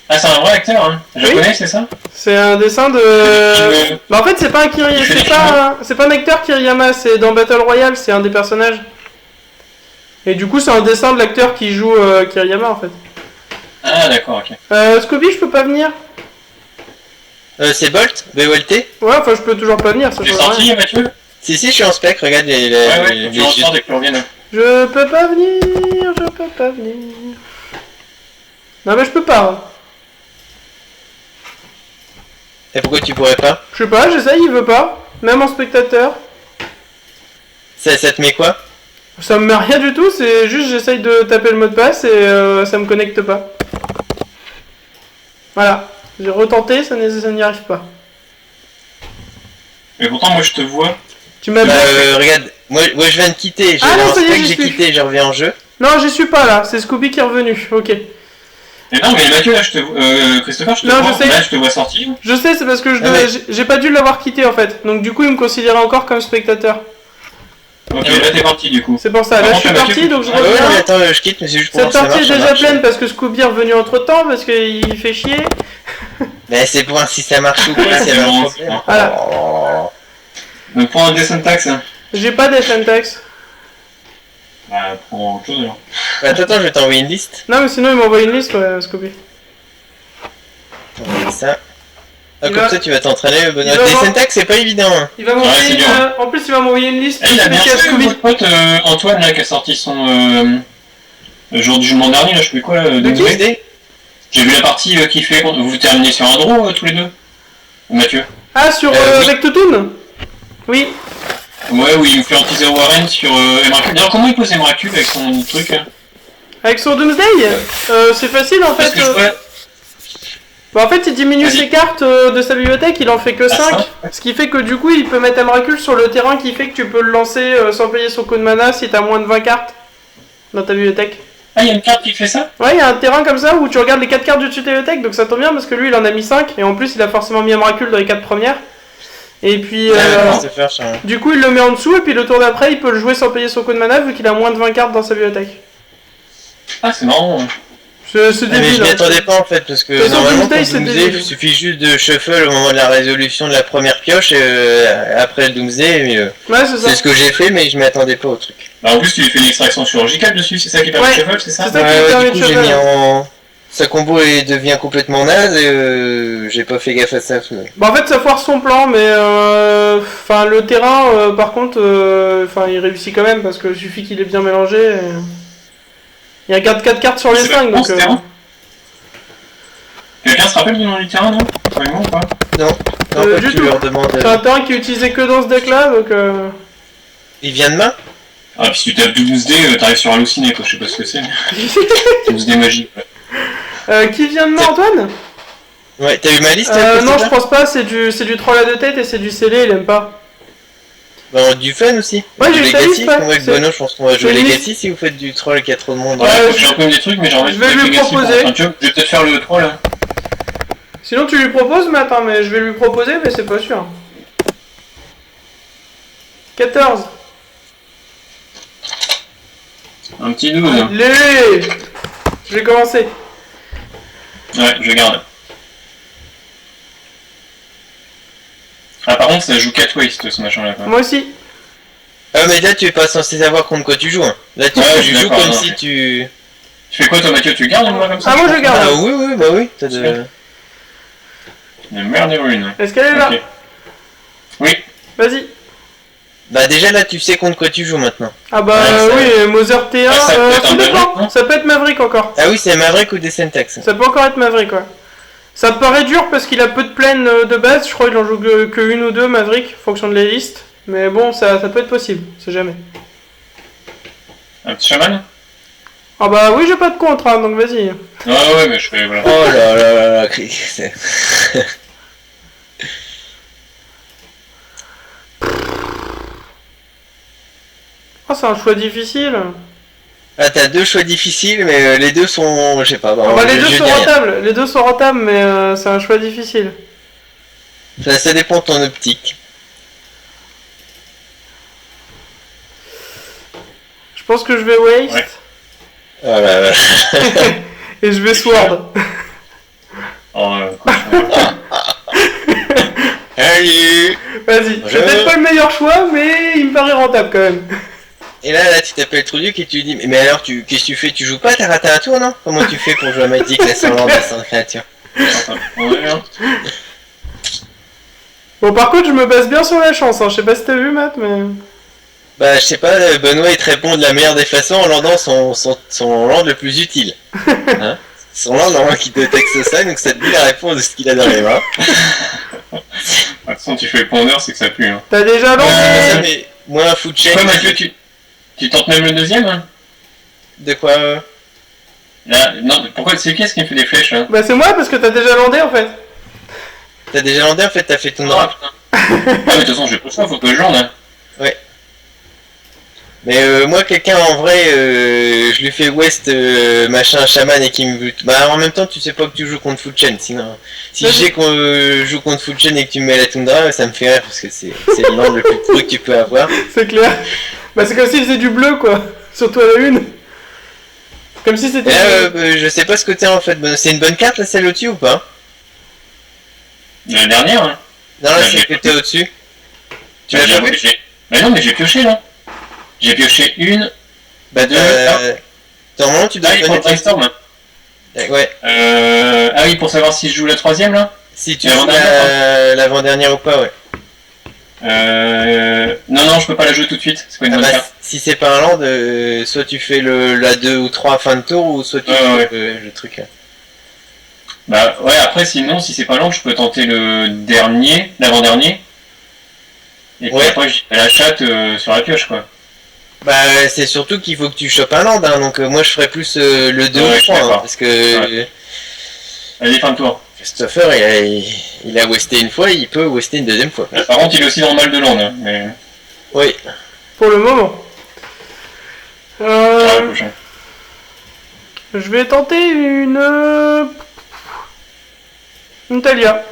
Speaker 2: Ah, c'est un vrai acteur, hein. Japonais, c'est ça?
Speaker 3: C'est un dessin de... Bah en fait c'est pas un Kiriyama, c'est pas un acteur Kiriyama, c'est dans Battle Royale, c'est un des personnages. Et du coup c'est un dessin de l'acteur qui joue Kiriyama en fait.
Speaker 2: Ah, d'accord, ok.
Speaker 3: Scooby, je peux pas venir?
Speaker 1: C'est Bolt? BOLT?
Speaker 3: Ouais, enfin je peux toujours pas venir, ça
Speaker 2: Tu es
Speaker 3: change rien.
Speaker 2: sorti, Mathieu?
Speaker 1: Si, je suis en spec, regarde les.
Speaker 2: Ouais, tu ressors dès que tu reviennes.
Speaker 3: Je peux pas venir. Non mais je peux pas.
Speaker 1: Et pourquoi tu pourrais pas?
Speaker 3: Je sais pas, j'essaye, il veut pas. Même en spectateur.
Speaker 1: Ça te met quoi?
Speaker 3: Ça me met rien du tout, c'est juste j'essaye de taper le mot de passe et ça me connecte pas. Voilà. J'ai retenté, ça n'y arrive pas.
Speaker 2: Mais pourtant, moi, je te vois.
Speaker 3: Tu m'as
Speaker 1: regarde, moi je viens de quitter,
Speaker 3: Ah non, ça y est, j'y
Speaker 1: j'ai
Speaker 3: suis.
Speaker 1: quitté, je reviens en jeu.
Speaker 3: Non, j'y suis pas là, c'est Scooby qui est revenu, ok.
Speaker 2: Mais non, mais Mathieu, là, je te vois. Christopher, je te
Speaker 3: Non,
Speaker 2: vois.
Speaker 3: je sais.
Speaker 2: Là, je te vois sortir.
Speaker 3: Je sais, c'est parce que j'ai pas dû l'avoir quitté en fait. Donc du coup, il me considérait encore comme spectateur.
Speaker 2: Ok, là, t'es parti, du coup.
Speaker 3: C'est pour ça, là je suis parti, donc je
Speaker 1: Ah ouais,
Speaker 3: reviens.
Speaker 1: mais attends, je quitte, mais c'est juste pour
Speaker 3: Cette
Speaker 1: voir si ça
Speaker 3: partie est
Speaker 1: marche,
Speaker 3: déjà
Speaker 1: ça
Speaker 3: pleine
Speaker 1: marche.
Speaker 3: parce que Scooby est revenu entre temps, parce qu'il fait chier.
Speaker 1: Mais c'est pour voir si ça marche ou pas,
Speaker 2: Ouais,
Speaker 1: s'il y
Speaker 2: c'est
Speaker 1: avait un
Speaker 2: bon,
Speaker 1: problème.
Speaker 2: c'est bon.
Speaker 3: Voilà.
Speaker 1: Oh.
Speaker 2: Donc, prends un descent tax. Hein.
Speaker 3: J'ai pas d'FNTX.
Speaker 2: Bah, prends autre chose, alors.
Speaker 1: Attends, je vais t'envoyer une liste.
Speaker 3: Non, mais sinon il m'envoie une liste, ouais, Scooby.
Speaker 1: T'envoyer ça. Ah,
Speaker 3: Il
Speaker 1: comme
Speaker 3: va-
Speaker 1: ça, tu vas t'entraîner.
Speaker 3: il va
Speaker 1: Des
Speaker 3: voir-
Speaker 1: syntaxes, c'est pas évident. Hein.
Speaker 3: Il va
Speaker 2: Ouais,
Speaker 3: m'envoyer
Speaker 2: c'est
Speaker 3: une...
Speaker 2: bien.
Speaker 3: En plus, il va m'envoyer une liste.
Speaker 2: Eh, il a bien
Speaker 3: spécifique à
Speaker 2: fait,
Speaker 3: Scooby.
Speaker 2: votre pote Antoine, là, qui a sorti son. Le jour du jugement dernier, là, je sais plus quoi, là.
Speaker 3: De qui
Speaker 1: Doomsday.
Speaker 2: J'ai vu la partie qui fait. Vous terminez sur un draw, tous les deux? Mathieu?
Speaker 3: Ah, sur
Speaker 1: oui.
Speaker 3: avec Toutoun. Oui.
Speaker 2: Ouais, oui, il me fait un teaser Warren sur Emrakul. D'ailleurs, comment il pose Emrakul avec son truc là?
Speaker 3: Avec son Doomsday c'est facile en
Speaker 2: Parce
Speaker 3: fait.
Speaker 2: que je vois.
Speaker 3: Bah, en fait, il diminue
Speaker 2: Vas-y.
Speaker 3: ses cartes de sa bibliothèque, il en fait que
Speaker 2: Ah,
Speaker 3: 5.
Speaker 2: ça.
Speaker 3: Ce qui fait que du coup, il peut mettre Emrakul sur le terrain qui fait que tu peux le lancer sans payer son coup de mana si t'as moins de 20 cartes dans ta bibliothèque.
Speaker 2: Ah, il y a une carte qui fait ça?
Speaker 3: Ouais, il y a un terrain comme ça où tu regardes les 4 cartes du-dessus de ta bibliothèque, donc ça tombe bien parce que lui il en a mis 5 et en plus il a forcément mis Emrakul dans les 4 premières. Et puis
Speaker 1: C'est faire ça.
Speaker 3: du coup il le met en dessous et puis le tour d'après il peut le jouer sans payer son coup de mana vu qu'il a moins de 20 cartes dans sa bibliothèque.
Speaker 2: Ah, c'est marrant.
Speaker 3: C'est
Speaker 1: Ah, mais je
Speaker 3: débile.
Speaker 1: m'y
Speaker 3: Hein.
Speaker 1: attendais pas en fait, parce que
Speaker 3: De toute façon,
Speaker 1: normalement,
Speaker 3: Doomsday,
Speaker 1: pour
Speaker 3: c'est
Speaker 1: Doomsday,
Speaker 3: débile.
Speaker 1: il suffit juste de shuffle au moment de la résolution de la première pioche, après le Doomsday, mais,
Speaker 3: Ouais, c'est ça.
Speaker 1: c'est ce que j'ai fait, mais je m'y attendais pas au truc.
Speaker 2: Bah, en plus, tu lui fais une extraction chirurgicale dessus, c'est ça qui permet
Speaker 3: Ouais.
Speaker 2: de shuffle, c'est ça?
Speaker 3: C'est ça. qui permet
Speaker 1: Du
Speaker 3: de
Speaker 1: coup, j'ai
Speaker 3: shuffle.
Speaker 1: mis en... Sa combo devient complètement naze, et j'ai pas fait gaffe à ça.
Speaker 3: Bah en fait ça foire son plan mais enfin le terrain par contre enfin il réussit quand même parce que suffit qu'il est bien mélangé. Et... Il y a 4 cartes sur les
Speaker 2: C'est
Speaker 3: 5
Speaker 2: vachement
Speaker 3: donc
Speaker 2: ce terrain. Quelqu'un se rappelle du nom du terrain, non? Vraiment ou pas?
Speaker 1: Non, en fait,
Speaker 3: du
Speaker 1: tu
Speaker 3: tout.
Speaker 1: leur demandes...
Speaker 3: c'est un terrain qui est utilisé que dans ce deck là donc
Speaker 1: Il vient de main?
Speaker 2: Ah, puis si tu tapes Doomsday, t'arrives sur Halluciné, quoi, je sais pas ce que c'est. Doomsday magique, ouais.
Speaker 3: qui vient de moi Antoine?
Speaker 1: Ouais, t'as eu ma liste?
Speaker 3: Non je pense pas, c'est du troll à 2 têtes et c'est du scellé, il aime pas.
Speaker 1: Bah, du fun aussi.
Speaker 3: Ouais,
Speaker 1: Du
Speaker 3: j'ai eu ta
Speaker 1: Legacy,
Speaker 3: liste, ouais.
Speaker 1: moi, avec
Speaker 3: C'est-
Speaker 1: Bono, je pense qu'on va jouer
Speaker 3: c'est une
Speaker 1: Legacy si vous faites du troll qui a trop de monde.
Speaker 2: Ouais,
Speaker 3: Ouais,
Speaker 2: faut que j'ai un peu des trucs, mais j'ai envie
Speaker 3: je vais lui proposer.
Speaker 2: Enfin, tu vois, je vais peut-être faire le 3 là.
Speaker 3: Sinon tu lui proposes mais attends mais je vais lui proposer mais c'est pas sûr. 14.
Speaker 2: Un petit 12.
Speaker 3: Allez. Je vais commencer.
Speaker 2: Ouais, je garde. Ah, par contre, ça joue 4 waste ce machin là.
Speaker 3: Moi aussi.
Speaker 1: Ah, mais là, tu es pas censé savoir contre quoi tu joues. Hein. Là,
Speaker 2: Ouais, je
Speaker 1: tu
Speaker 2: suis
Speaker 1: joues
Speaker 2: d'accord,
Speaker 1: comme
Speaker 2: non,
Speaker 1: si
Speaker 2: ok.
Speaker 1: tu...
Speaker 2: Tu fais quoi toi, Mathieu? Tu gardes moi comme ça?
Speaker 3: Ah moi je garde.
Speaker 1: Ah oui, bah oui. T'as de...
Speaker 2: Une merde une.
Speaker 3: Est-ce qu'elle est là?
Speaker 2: Ok. Oui.
Speaker 3: Vas-y.
Speaker 1: Bah déjà, là, tu sais contre quoi tu joues maintenant.
Speaker 3: Ah bah
Speaker 2: Ouais, ça-
Speaker 3: oui, Mother T1,
Speaker 2: Ouais, ça peut être
Speaker 3: tout
Speaker 2: un
Speaker 3: dépend.
Speaker 2: Maverick, non?
Speaker 3: Ça peut être Maverick encore.
Speaker 1: Ah oui, c'est Maverick ou des Syntax.
Speaker 3: Ça peut encore être Maverick, ouais. Ça me paraît dur parce qu'il a peu de plaines de base. Je crois qu'il en joue que une ou deux Maverick, en fonction de les listes. Mais bon, ça peut être possible, c'est jamais.
Speaker 2: Un petit chaman?
Speaker 3: Ah bah oui, j'ai pas de contre, hein, donc vas-y.
Speaker 2: Ah ouais, mais je fais. Voilà.
Speaker 1: Oh là là là là, c'est...
Speaker 3: Oh, c'est un choix difficile.
Speaker 1: Ah, t'as deux choix difficiles, mais les deux sont, je sais pas.
Speaker 3: Bah, les deux sont rentables. Les deux sont rentables, mais c'est un choix difficile.
Speaker 1: Ça dépend de ton optique.
Speaker 3: Je pense que je vais waste.
Speaker 2: Ouais.
Speaker 1: Voilà.
Speaker 3: Et je vais sword.
Speaker 2: Oh,
Speaker 1: Salut.
Speaker 3: Vas-y. C'est peut-être pas le meilleur choix, mais il me paraît rentable quand même.
Speaker 1: Et là, tu t'appelles Truduc et tu lui dis, mais alors, qu'est-ce que tu fais? Tu joues pas? T'as raté un tour, non? Comment tu fais pour jouer à Magic, la sans créature?
Speaker 3: Bon, par contre, je me base bien sur la chance. Hein. Je sais pas si t'as vu, Matt, mais.
Speaker 1: Bah, je sais pas, Benoît il te répond de la meilleure des façons en landant son land le plus utile. Hein, son land, normalement, qui te texte ça, donc ça te dit la réponse de ce qu'il a dans les mains.
Speaker 2: De toute façon, tu fais le pondeur, c'est que ça pue. Hein.
Speaker 3: T'as déjà lancé
Speaker 1: Mais moi, un food chain.
Speaker 2: Quoi, Mathieu, tu tentes même le deuxième hein?
Speaker 1: De quoi
Speaker 2: Là, non, pourquoi c'est qui est-ce qui me fait des flèches là?
Speaker 3: Bah, c'est moi, parce que t'as déjà landé en fait.
Speaker 1: T'as déjà landé en fait, t'as fait ton drap.
Speaker 2: Ah, mais de toute façon, je peux ça, faut que je lande. Hein.
Speaker 1: Ouais. Mais moi, quelqu'un en vrai, je lui fais West machin chaman et qui me bute. Bah en même temps, tu sais pas que tu joues contre Food Chain. Sinon, si je sais qu'on joue contre Food Chain et que tu me mets la Tundra, ça me fait rire parce que c'est le land le plus truc que tu peux avoir.
Speaker 3: C'est clair. Bah, c'est comme s'il faisait du bleu quoi. Surtout à la une. Comme si c'était.
Speaker 1: Je sais pas ce que t'es en fait. C'est une bonne carte là, celle au-dessus ou pas?
Speaker 2: La dernière hein.
Speaker 1: Non, là, c'est que t'es au-dessus. Tu l'as pas vu?
Speaker 2: Mais non, mais j'ai pioché là. J'ai pioché une.
Speaker 1: Bah, normalement, tu dois
Speaker 2: connaître brainstorm.
Speaker 1: Ouais.
Speaker 2: Ah oui, pour savoir si je joue la troisième là.
Speaker 1: Si tu joues l'avant-dernière ou pas, ouais.
Speaker 2: Non, je peux pas la jouer tout de suite. C'est pas une bonne carte.
Speaker 1: Si c'est pas un land, soit tu fais la 2 ou 3 fin de tour, ou soit tu fais le truc là.
Speaker 2: Bah ouais, après sinon, si c'est pas land, je peux tenter le dernier, l'avant-dernier. Et puis après, je fais la chatte sur la pioche quoi.
Speaker 1: Bah c'est surtout qu'il faut que tu chopes un land, hein, donc moi je ferais plus le 2 ou 3, hein, parce que...
Speaker 2: Ouais. Allez, fin de tour.
Speaker 1: Christopher, il a westé une fois, il peut wester une deuxième fois.
Speaker 2: Par contre, il est aussi dans le mal de land, hein, mais...
Speaker 1: Oui.
Speaker 3: Pour le moment.
Speaker 2: Prochain.
Speaker 3: Je vais tenter une Talia.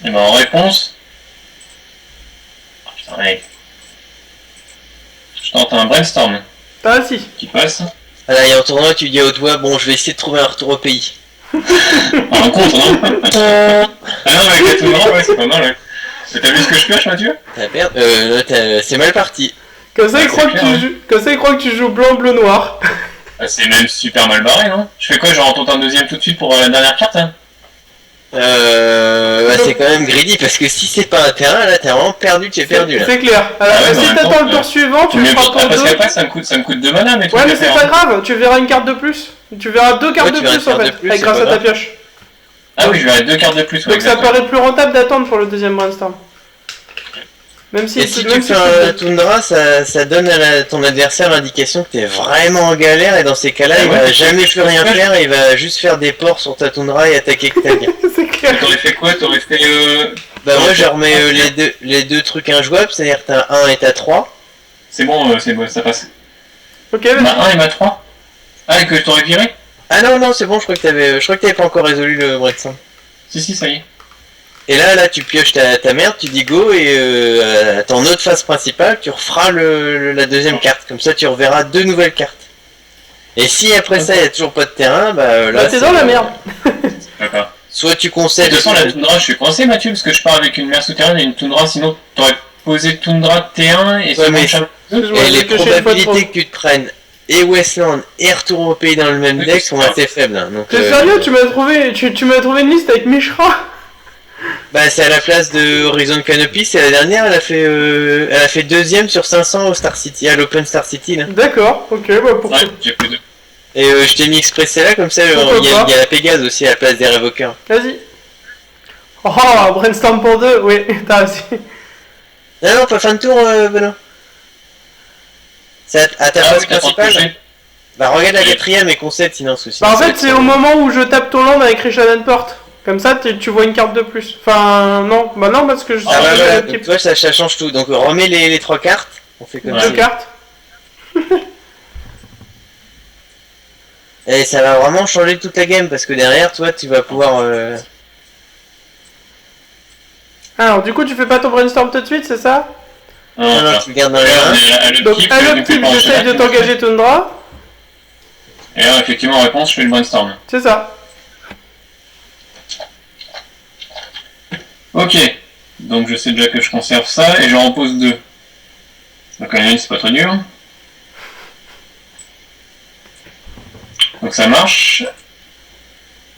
Speaker 2: Et ben en réponse... Oh, putain, mec. Je tente un brainstorm.
Speaker 3: Ah si.
Speaker 2: Qui passe.
Speaker 1: Voilà, il y a un tournoi, tu dis à haute voix, bon je vais essayer de trouver un retour au pays.
Speaker 2: Un contre, non? Ah non, mais avec la Tundra, ouais, c'est pas mal, ouais. T'as vu ce que je pioche, Mathieu?
Speaker 1: C'est mal parti.
Speaker 3: Comme ça, il croit que tu joues blanc, bleu, noir.
Speaker 2: Ah, c'est même super mal barré, non? Je fais quoi? Genre, on tente un deuxième tout de suite pour la dernière carte, hein?
Speaker 1: C'est quand même greedy parce que si c'est pas un terrain, là t'es vraiment perdu, tu es perdu là.
Speaker 3: C'est clair. Alors, si t'attends le tour suivant, tu le feras pour
Speaker 2: parce
Speaker 3: deux.
Speaker 2: qu'après ça me coûte 2 mana, mais
Speaker 3: ouais, mais c'est pas grave, tu verras une carte de plus. Tu verras 2 cartes de plus en fait, grâce à ta pioche.
Speaker 2: Ah oui, je verrai 2 cartes de plus.
Speaker 3: Donc ça paraît plus rentable d'attendre pour le deuxième brainstorm. Même si,
Speaker 1: et si tu fais un Tundra, ça donne à ton adversaire l'indication que t'es vraiment en galère, et dans ces cas-là, il va jamais plus rien faire, et il va juste faire des ports sur ta Tundra et attaquer que ta bien.
Speaker 3: C'est clair.
Speaker 2: T'aurais fait quoi? T'aurais fait
Speaker 1: Bah moi je remets les deux trucs injouables, c'est-à-dire que t'as 1 et t'as 3.
Speaker 2: C'est bon, ça passe.
Speaker 3: Ok, vas-y.
Speaker 2: Ma 1 et ma 3. Ah, et que je t'aurais viré?
Speaker 1: Ah non, c'est bon, je crois que t'avais pas encore résolu le brainstorm.
Speaker 2: Si, ça y est.
Speaker 1: Et là tu pioches ta merde, tu dis go, et à ton autre phase principale, tu referas la deuxième carte. Comme ça, tu reverras 2 nouvelles cartes. Et si après ça, il n'y a toujours pas de terrain, bah là...
Speaker 3: t'es dans la merde.
Speaker 2: D'accord.
Speaker 1: Soit tu concèdes...
Speaker 2: De toute façon, la Tundra, je suis coincé, Mathieu, parce que je pars avec une mer souterraine et une Tundra, sinon t'aurais posé Tundra T1 et
Speaker 1: et les probabilités que tu te prennes et Westland et retour au pays dans le même deck sont assez faibles. Hein,
Speaker 3: t'es sérieux? Tu m'as trouvé une liste avec Mishra?
Speaker 1: Bah c'est à la place de Horizon Canopy, c'est la dernière, elle a fait deuxième sur 500 au Star City, à l'Open Star City là.
Speaker 3: D'accord, ok, bah pourquoi?
Speaker 2: Ouais, j'ai plus de...
Speaker 1: Et je t'ai mis exprès celle-là, comme ça il y a la Pégase aussi à la place des révoqueurs.
Speaker 3: Vas-y. Oh, brainstorm pour 2, oui, t'as réussi.
Speaker 1: Non, pas fin de tour, Benoît. C'est à ta phase principale. Bah regarde la quatrième et concède sinon souci.
Speaker 3: Bah en fait c'est au moment où je tape ton land avec Rishadan Port. Comme ça tu vois une carte de plus. Enfin non, bah non parce que je...
Speaker 1: Ah bah donc, tu vois ça change tout. Donc remets les 3 cartes. On fait comme ça.
Speaker 3: 2 cartes.
Speaker 1: Et ça va vraiment changer toute la game parce que derrière, toi, tu vas pouvoir.
Speaker 3: Alors, du coup, tu fais pas ton brainstorm tout de suite, c'est ça?
Speaker 1: Non, tu le gardes dans les mains.
Speaker 3: Donc, à l'optique, j'essaye de t'engager Tundra.
Speaker 2: Et là, effectivement, en réponse, je fais le brainstorm.
Speaker 3: C'est ça.
Speaker 2: Ok. Donc, je sais déjà que je conserve ça et j'en repose 2. Donc, en une, c'est pas très dur. Donc, ça marche.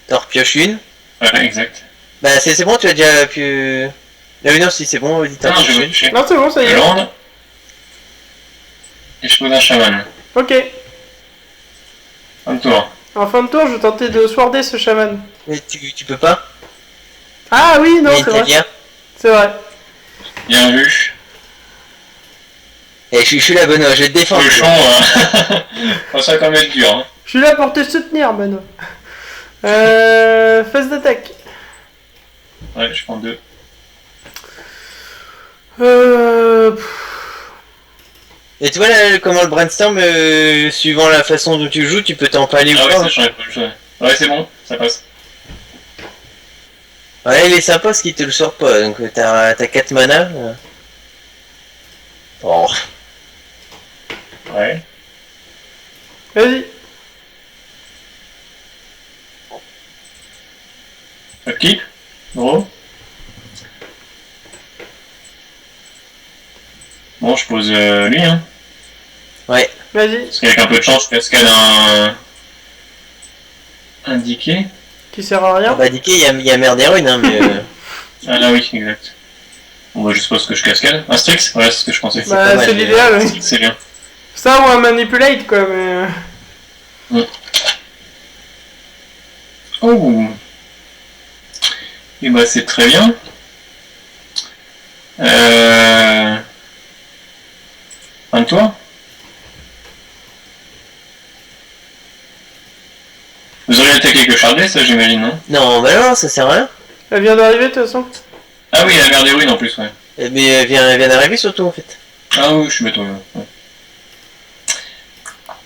Speaker 1: T'en repioches une.
Speaker 2: Ouais, exact.
Speaker 1: Bah, c'est bon, tu as déjà pu. Ah oui, non, si c'est bon, vas-y, t'en
Speaker 2: Non, je
Speaker 1: repioches
Speaker 2: vais
Speaker 1: une.
Speaker 2: toucher.
Speaker 3: Non, c'est bon, ça y
Speaker 2: Je
Speaker 3: est.
Speaker 2: lande. Et je pose un chaman.
Speaker 3: Ok.
Speaker 2: Un tour.
Speaker 3: En fin de tour, je vais tenter de swarder ce chaman.
Speaker 1: Mais tu peux pas.
Speaker 3: Ah oui, non,
Speaker 1: Il est
Speaker 3: c'est vrai.
Speaker 1: italien.
Speaker 3: C'est vrai.
Speaker 2: Bien vu.
Speaker 1: Et je suis la bonne, je vais te défendre.
Speaker 2: Cochon, ça va quand même être dur. Hein.
Speaker 3: Je suis là pour te soutenir, Benoît. Phase d'attaque.
Speaker 2: Ouais, je prends 2.
Speaker 1: Et tu vois là, comment le brainstorm, suivant la façon dont tu joues, tu peux t'empaler
Speaker 2: Ah
Speaker 1: ou
Speaker 2: ouais,
Speaker 1: pas.
Speaker 2: ça j'en ai pas le choix. Ouais, c'est bon, ça passe.
Speaker 1: Ouais, il est sympa parce qu'il te le sort pas, donc t'as 4 mana. Oh.
Speaker 2: Ouais.
Speaker 3: Vas-y.
Speaker 2: Upkeep. Gros. Bon, je pose lui, hein.
Speaker 1: Ouais.
Speaker 3: Vas-y.
Speaker 2: Parce qu'avec un peu de chance, je cascade un... indiqué.
Speaker 3: Qui sert à
Speaker 1: Ah
Speaker 3: rien.
Speaker 1: bah Dicky, il y a merde des runes, hein, mais.
Speaker 2: Ah là oui, exact. Bon bah je suppose que je cascade. Un Strix. Ouais, c'est ce que je pensais.
Speaker 3: Bah,
Speaker 1: mal,
Speaker 3: c'est
Speaker 1: mais-
Speaker 3: l'idéal, oui.
Speaker 2: Strix, c'est bien.
Speaker 3: Ça ou un manipulate, quoi, mais.
Speaker 2: Oh. Et bah c'est très bien. Un tour. Vous auriez attaqué que Charlet, ça j'imagine, non?
Speaker 1: Non, bah non, ça sert à rien.
Speaker 3: Elle vient d'arriver, de toute façon.
Speaker 2: Ah oui, la mer des ruines en plus, ouais.
Speaker 1: Mais elle vient d'arriver surtout en fait.
Speaker 2: Ah oui, je suis bête, ouais.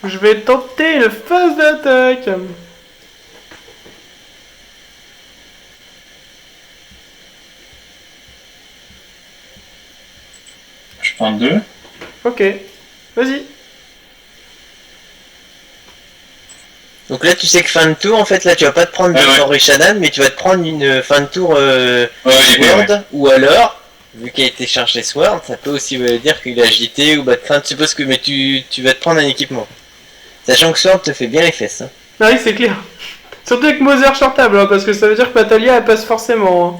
Speaker 3: Je vais tenter une phase d'attaque.
Speaker 2: Je prends 2.
Speaker 3: Ok. Vas-y.
Speaker 1: Donc là, tu sais que fin de tour, en fait, là, tu vas pas te prendre
Speaker 2: Ouais, ouais.
Speaker 1: Dr. Rishadan, mais tu vas te prendre une fin de tour
Speaker 2: Ouais,
Speaker 1: Sword,
Speaker 2: ouais.
Speaker 1: ou alors, vu qu'il a été chargé Sword, ça peut aussi dire qu'il a agité ou battre fin, je suppose que, mais tu vas te prendre un équipement. Sachant que Sword te fait bien les fesses. Hein.
Speaker 3: Ah oui, c'est clair. Surtout avec Mother sur table, hein, parce que ça veut dire que Natalia, elle passe forcément. Hein.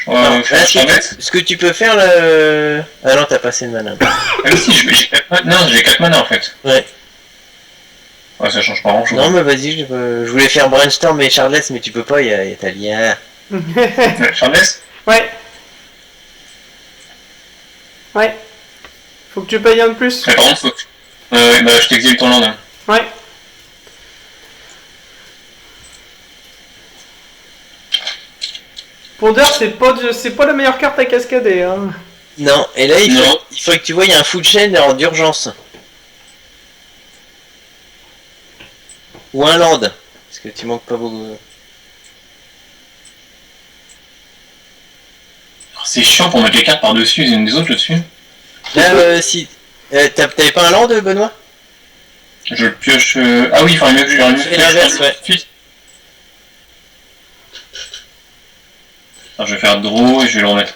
Speaker 1: Alors,
Speaker 2: Faire
Speaker 1: là,
Speaker 2: Charlet.
Speaker 1: ce que tu peux faire, là... Ah non, t'as pas assez de mana.
Speaker 2: Ah mais si, j'ai 4 mana. Non, j'ai 4 mana en fait.
Speaker 1: Ouais.
Speaker 2: Ouais, ça change pas grand chose.
Speaker 1: Non, mais vas-y, je voulais faire Brainstorm et Charles, mais tu peux pas, il y a Talia.
Speaker 2: Charles.
Speaker 3: Ouais. Ouais. Faut que tu payes un de plus.
Speaker 2: Par contre, faut que... bah je t'exile ton land.
Speaker 3: Ouais. Ponder, c'est pas la meilleure carte à cascader. Hein.
Speaker 1: Non, et là,
Speaker 2: Non.
Speaker 1: il faut que tu vois, il y a un food chain d'urgence. Ou un land. Parce que tu manques pas beaucoup.
Speaker 2: C'est chiant pour mettre les cartes par-dessus les unes des autres là-dessus.
Speaker 1: Là, si. T'avais pas un land, Benoît?
Speaker 2: Je le pioche... Ah oui, il faudrait mieux que je le
Speaker 1: fais l'inverse, ouais.
Speaker 2: Alors, je vais faire draw et je vais le remettre.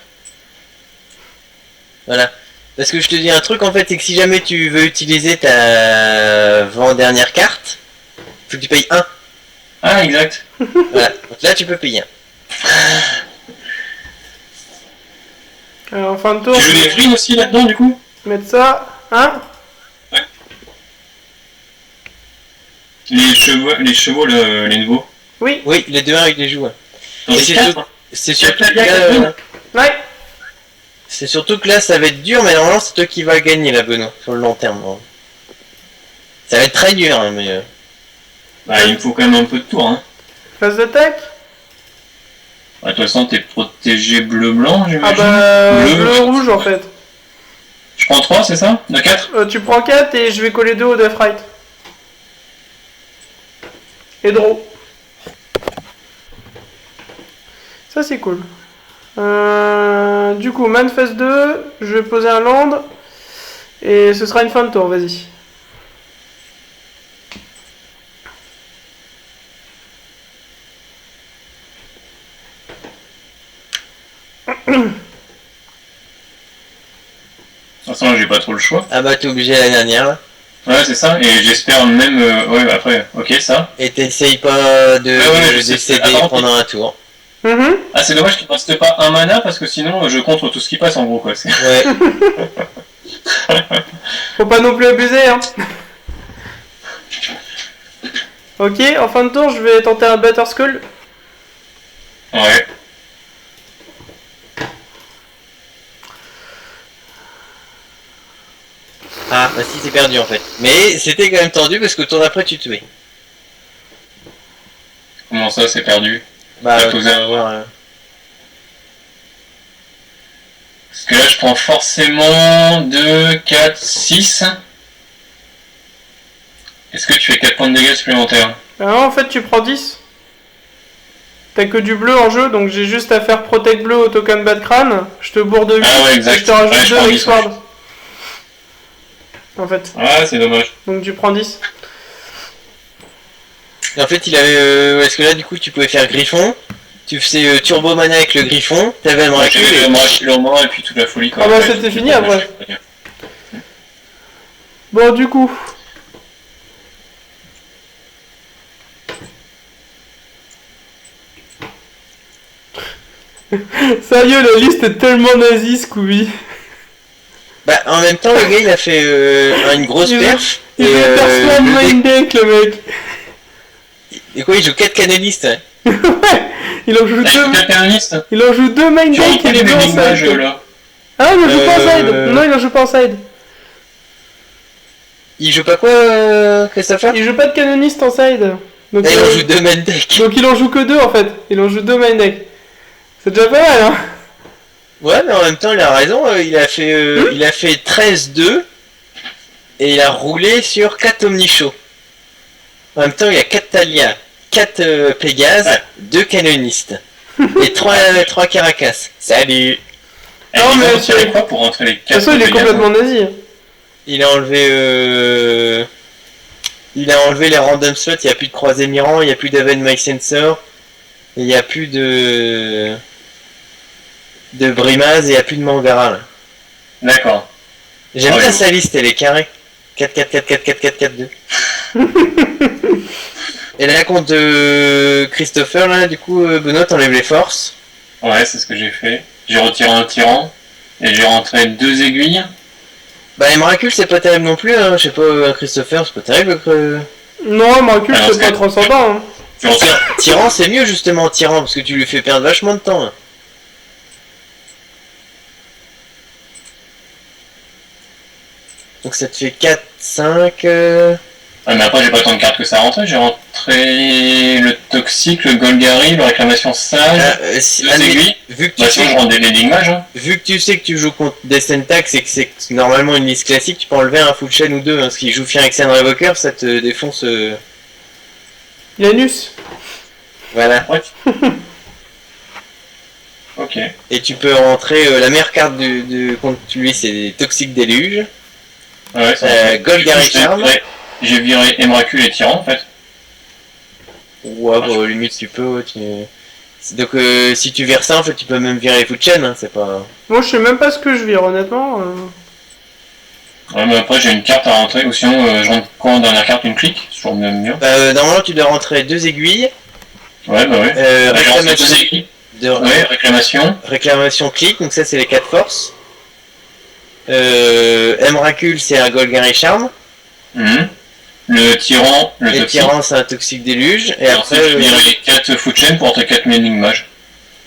Speaker 1: Voilà. Parce que je te dis un truc, en fait, c'est que si jamais tu veux utiliser ta avant-dernière carte, faut que tu payes 1.
Speaker 2: Ah, exact.
Speaker 1: Voilà. Donc là, tu peux payer 1.
Speaker 3: Alors, en fin de tour,
Speaker 2: Tu joues des frimes aussi là-dedans du coup?
Speaker 3: mettre ça. Hein?
Speaker 2: Les chevaux les nouveaux.
Speaker 3: Oui.
Speaker 1: Oui, les 2-1 avec les joueurs.
Speaker 2: Dans
Speaker 1: Et
Speaker 2: les
Speaker 1: c'est
Speaker 2: cartes,
Speaker 1: tout-
Speaker 2: hein.
Speaker 1: C'est surtout,
Speaker 2: Il y a
Speaker 1: que
Speaker 2: quatre
Speaker 1: là,
Speaker 2: noms.
Speaker 3: Ouais.
Speaker 1: c'est surtout que là, ça va être dur, mais normalement, c'est toi qui vas gagner, là, Benoît, sur le long terme. Hein. Ça va être très dur, hein, mais...
Speaker 2: Bah, il me faut quand même un peu de tour. Hein.
Speaker 3: Phase d'attaque.
Speaker 2: Bah, de toute façon, t'es protégé bleu-blanc,
Speaker 3: Ah
Speaker 2: j'imagine.
Speaker 3: bah,
Speaker 2: Bleu.
Speaker 3: bleu rouge en fait.
Speaker 2: Je prends 3, c'est ça? De 4?
Speaker 3: Tu prends 4 et je vais coller 2 au Death Right. Et draw. Ça c'est cool. Du coup, Manifest 2, je vais poser un land. Et ce sera une fin de tour, vas-y.
Speaker 2: De toute façon, j'ai pas trop le choix.
Speaker 1: Ah bah t'es obligé la dernière.
Speaker 2: Ouais, c'est ça, et j'espère même... ouais, après, ok, ça.
Speaker 1: Et t'essayes pas de décéder pendant un tour.
Speaker 2: Ah, c'est dommage qu'il ne reste pas un mana, parce que sinon, je contre tout ce qui passe, en gros, quoi.
Speaker 1: Ouais.
Speaker 3: Faut pas non plus abuser, hein. Ok, en fin de tour, je vais tenter un Better Skull.
Speaker 2: Ouais.
Speaker 1: Ah, bah si, c'est perdu en fait. Mais c'était quand même tendu parce que le tour d'après, tu tuais.
Speaker 2: Comment ça, c'est perdu?
Speaker 1: Bah,
Speaker 2: T'as posé un...
Speaker 1: voir.
Speaker 2: Parce que là, je prends forcément 2, 4, 6. Est-ce que tu fais 4 points de dégâts supplémentaires?
Speaker 3: Ah non, en fait, tu prends 10. T'as que du bleu en jeu, donc j'ai juste à faire Protect bleu au token Bad Crâne. Je te bourre 8
Speaker 2: ah ouais, exact.
Speaker 3: Et je te rajoute
Speaker 2: ouais,
Speaker 3: 2 avec Sword. En fait.
Speaker 2: Ah, c'est dommage.
Speaker 3: Donc tu prends 10.
Speaker 1: Et en fait, il avait. Parce que là, du coup, tu pouvais faire Griffon. Tu faisais Turbo Mana avec le Griffon. T'avais un Miracle.
Speaker 2: J'avais le Miracle en main et puis toute la folie.
Speaker 3: Ah bah, c'était fini après. Bon, du coup. Sérieux, la liste est tellement nazie, Scooby.
Speaker 1: Bah, en même temps, le gars, il a fait une grosse perf.
Speaker 3: Il veut faire slam main deck, le mec.
Speaker 1: Et quoi, il joue 4 canonistes.
Speaker 3: Ouais, il en joue 2. Il en joue 2 main deck et les 2 en side. Ah, il en joue pas en side. Non, il en joue pas en side.
Speaker 1: Il joue pas quoi, Christopher?
Speaker 3: Il joue pas de canoniste en side. Donc,
Speaker 1: il en joue 2 main deck.
Speaker 3: Donc il en joue que 2 en fait. Il en joue 2 main deck. C'est déjà pas mal, hein.
Speaker 1: Ouais, mais en même temps, il a raison. Il a fait 13-2 et il a roulé sur 4 Omnichaux. En même temps, il y a 4 Talia, 4 Pégase, 2 canonistes et 3 Caracas. Salut.
Speaker 2: Non, mais c'est quoi pour rentrer les 4?
Speaker 3: De toute façon, il est complètement nazi.
Speaker 1: Il a enlevé les random slots. Il n'y a plus de croisé Miran, il n'y a plus d'Aven My Sensor, il n'y a plus de Brimaz et il n'y a plus de Mangara.
Speaker 2: D'accord.
Speaker 1: J'aime bien sa liste, elle est carrée. 4, 4, 4, 4, 4, 4, 4, 2. Et là, contre Christopher, là, du coup, Benoît, t'enlèves les forces.
Speaker 2: Ouais, c'est ce que j'ai fait. J'ai retiré un tyran et j'ai rentré 2 aiguilles.
Speaker 1: Bah, les Miracles, c'est pas terrible non plus, hein. Je sais pas, Christopher, c'est pas terrible que.
Speaker 3: Non, Miracles, c'est pas transcendant, hein.
Speaker 1: Tyran, c'est mieux justement, Tyran, parce que tu lui fais perdre vachement de temps. Hein. Donc ça te fait 4, 5...
Speaker 2: Ah, mais après j'ai pas tant de cartes que ça à rentrer, j'ai rentré le Toxique, le Golgari, le Réclamation Sage, 2 aiguilles.
Speaker 1: Vu que
Speaker 2: tu sais, je rends des Mage, hein.
Speaker 1: Vu que tu sais que tu joues contre des Syntax et que c'est normalement une liste classique, tu peux enlever un full chain ou 2, hein, parce qu'il joue Phyrexian Revoker, ça te défonce...
Speaker 3: Janus.
Speaker 1: Voilà.
Speaker 2: Ouais. Ok.
Speaker 1: Et tu peux rentrer la meilleure carte contre lui, c'est Toxic Déluge.
Speaker 2: Ouais,
Speaker 1: Golgari Charm.
Speaker 2: J'ai viré Emrakul et Tyran en fait.
Speaker 1: Ouais, bah, limite tu peux. Ouais, donc si tu vires ça, en fait, tu peux même virer les foot chain, hein, c'est pas.
Speaker 3: Moi, je sais même pas ce que je vire, honnêtement.
Speaker 2: Ouais, mais après j'ai une carte à rentrer, ou sinon je rentre quoi en dernière carte, une clique, c'est toujours mieux.
Speaker 1: Normalement, tu dois rentrer 2 aiguilles.
Speaker 2: Ouais, bah ouais.
Speaker 1: Réclamation.
Speaker 2: 2 aiguilles. Ouais, réclamation.
Speaker 1: Réclamation clic, donc ça c'est les 4 forces. Emrakul, c'est un Golgari Charm.
Speaker 2: Le tyran,
Speaker 1: le tyran, c'est un Toxic Déluge. Et après,
Speaker 2: je virerai 4 foot chain pour rentrer 4 Meaning Mage.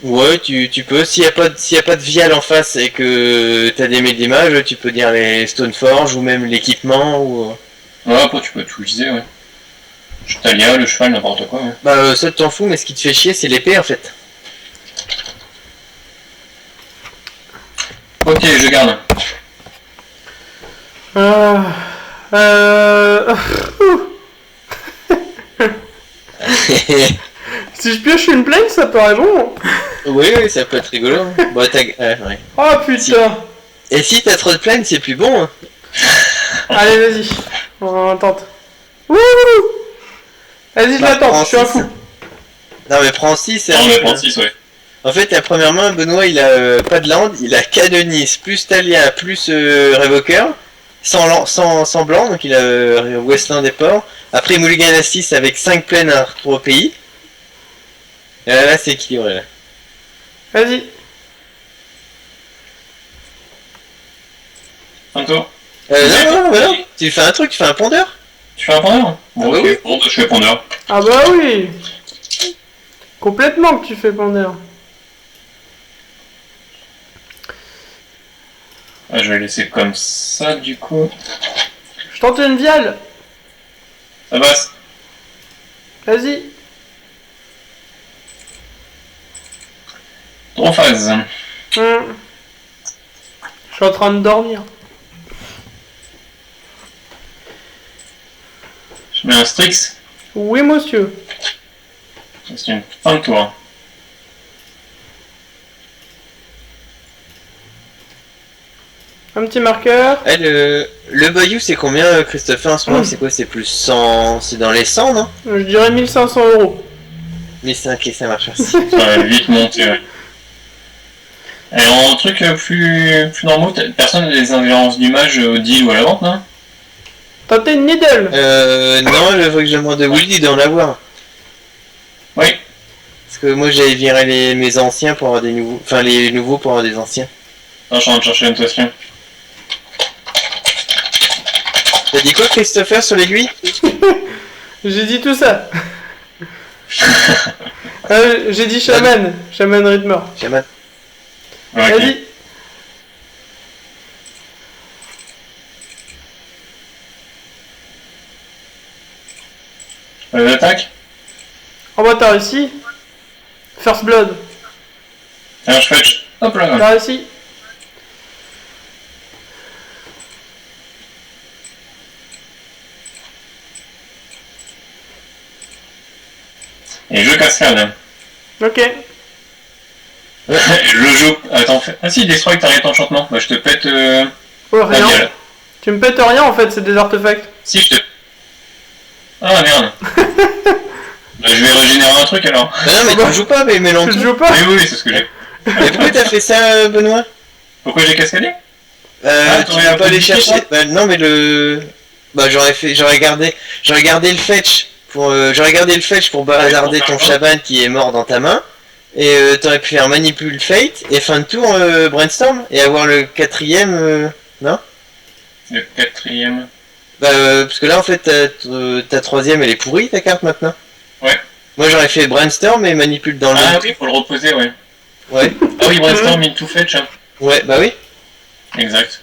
Speaker 1: Ouais, tu peux. S'il n'y a pas de vial en face et que t'as des Médimages, tu peux dire les Stoneforge ou même l'équipement ou.
Speaker 2: Ouais, après tu peux tout utiliser, ouais. Talia, le cheval, n'importe quoi, ouais.
Speaker 1: Bah, ça t'en fous, mais ce qui te fait chier, c'est l'épée en fait.
Speaker 2: Ok, je garde.
Speaker 3: Si je pioche une plaine, ça paraît bon.
Speaker 1: Oui, ça peut être rigolo. Bon, ouais.
Speaker 3: Oh putain.
Speaker 1: Et si t'as trop de plaines, c'est plus bon. Hein.
Speaker 3: Allez, vas-y. On tente. Wouh. Vas-y, je l'attends, je suis un fou.
Speaker 1: Non, mais prends 6.
Speaker 2: Non, mais prends 6, ouais.
Speaker 1: En fait, la première main, Benoît, il a pas de land, il a Canonis, plus Talia, plus Révoqueur, sans blanc, donc il a Westland des Ports. Après, Mulligan à 6 avec 5 plaines à retour au pays. Et là, c'est équilibré. Là.
Speaker 3: Vas-y.
Speaker 2: Un tour.
Speaker 1: Non. Tu fais un truc, tu fais un pondeur.
Speaker 2: Tu fais un pondeur. Bon,
Speaker 1: bah
Speaker 2: ok,
Speaker 1: oui.
Speaker 2: bon, je fais pondeur.
Speaker 3: Ah bah oui. Complètement que tu fais pondeur.
Speaker 2: Ah, je vais laisser comme ça, du coup.
Speaker 3: Je tente une viale.
Speaker 2: Ça passe.
Speaker 3: Vas-y.
Speaker 2: Dromphase.
Speaker 3: Je suis en train de dormir.
Speaker 2: Je mets un Strix.
Speaker 3: Oui, monsieur.
Speaker 2: C'est une fin de tour.
Speaker 3: Un petit marqueur.
Speaker 1: Eh, le Bayou, c'est combien, Christopher, en ce moment? C'est quoi? C'est plus 100. C'est dans les 100, non?
Speaker 3: Je dirais 1500 €.
Speaker 1: 1500, ok, ça marche aussi.
Speaker 2: Ça va vite monter, ouais. Et en truc plus normaux, personne n'a des ingérences d'image au deal ou à la vente, non?
Speaker 3: Tentez une needle.
Speaker 1: Non, je veux que je demande de Willy d'en avoir.
Speaker 2: Oui.
Speaker 1: Parce que moi, j'avais viré mes anciens pour avoir des nouveaux. Enfin, les nouveaux pour avoir des anciens.
Speaker 2: Non, je suis en train de chercher une notation.
Speaker 1: T'as dit quoi, Christopher, sur l'aiguille?
Speaker 3: J'ai dit tout ça. J'ai dit chaman. Chaman Ritmer.
Speaker 1: Chaman.
Speaker 2: Ouais,
Speaker 3: Vas-y.
Speaker 2: L'attaque.
Speaker 3: Oh bah t'as réussi. First Blood.
Speaker 2: Alors je fetch. Hop là.
Speaker 3: T'as réussi.
Speaker 2: Et je cascade.
Speaker 3: Ok.
Speaker 2: Je joue. Attends, ah si, Destroy, t'arrêtes enchantement. Bah je te pète.
Speaker 3: Oh,
Speaker 2: la
Speaker 3: rien.
Speaker 2: viale.
Speaker 3: Tu me pètes rien en fait, c'est des artefacts.
Speaker 2: Si, je te. Ah merde. Bah, je vais régénérer un truc alors.
Speaker 1: Bah non, mais tu joues pas, mais mélange.
Speaker 3: Tu joues pas.
Speaker 2: Oui, c'est ce que j'ai.
Speaker 1: Mais pourquoi t'as fait ça, Benoît?
Speaker 2: Pourquoi j'ai cascadé?
Speaker 1: Tu veux pas aller chercher. Bah non, mais Bah j'aurais gardé le fetch pour bazarder ton chaban qui est mort dans ta main. Et t'aurais pu faire manipule fate et fin de tour brainstorm et avoir le quatrième, non?
Speaker 2: Le quatrième.
Speaker 1: Bah parce que là en fait ta troisième elle est pourrie ta carte maintenant.
Speaker 2: Ouais.
Speaker 1: Moi j'aurais fait brainstorm et manipule dans le.
Speaker 2: Ah oui, faut le reposer, ouais.
Speaker 1: Ouais.
Speaker 2: Ah oui, brainstorm into fetch. Hein.
Speaker 1: Ouais, bah oui.
Speaker 2: Exact.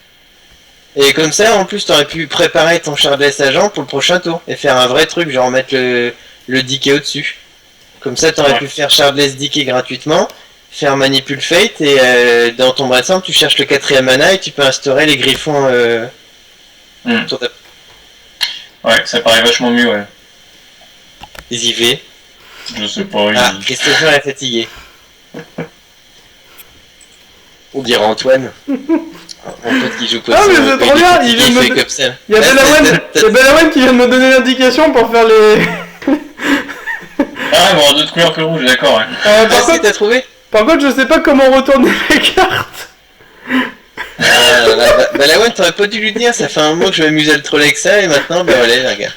Speaker 1: Et comme ça, en plus, t'aurais pu préparer ton Shardless agent pour le prochain tour et faire un vrai truc, genre mettre le decay au-dessus. Comme ça, t'aurais pu faire Shardless decay gratuitement, faire manipule fate et dans ton brainstorm, tu cherches le quatrième mana et tu peux instaurer les griffons.
Speaker 2: Ouais, ça paraît vachement mieux, ouais.
Speaker 1: Les IV.
Speaker 2: Je sais pas.
Speaker 1: Ah, Christopher est fatigué. On dirait Antoine. Mon pote qui joue pas.
Speaker 3: Ah mais c'est trop bien, il vient de
Speaker 1: comme ça.
Speaker 3: Il y a Belawan qui vient de me donner l'indication pour faire les...
Speaker 2: Ah bon, d'autres couleurs que rouge, d'accord, ouais.
Speaker 1: Par contre, t'as trouvé?
Speaker 3: Par contre, je sais pas comment retourner les cartes.
Speaker 1: Belawan, t'aurais pas dû lui dire, ça fait un moment que je m'amusais à le troller avec ça, et maintenant, bah voilà, regarde.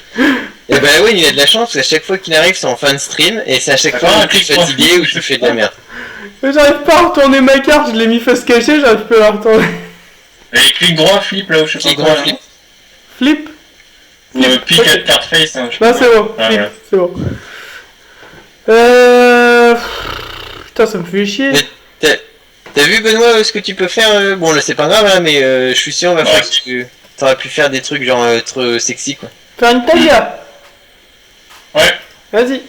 Speaker 1: Et Belawan, il a de la chance, parce qu'à chaque fois qu'il arrive, c'est en fin de stream, et c'est à chaque fois un plus fatigué ou tu fais de la merde.
Speaker 3: Mais j'arrive pas à retourner ma carte, je l'ai mis face cachée, j'arrive pas à la retourner.
Speaker 2: Et clic droit, flip là, ou je sais pas quoi.
Speaker 1: Flip.
Speaker 3: Flip.
Speaker 2: Ou pick at card face, hein, je sais
Speaker 3: Non,
Speaker 2: pas.
Speaker 3: c'est bon,
Speaker 2: Ah,
Speaker 3: flip,
Speaker 2: voilà.
Speaker 3: c'est bon. Putain, ça me fait chier.
Speaker 1: Mais t'as vu, Benoît, ce que tu peux faire bon, là, c'est pas grave, hein, mais je suis sûr, on va faire que t'aurais pu faire des trucs genre trop sexy, quoi.
Speaker 3: Faire une Talia.
Speaker 2: Ouais.
Speaker 3: Vas-y.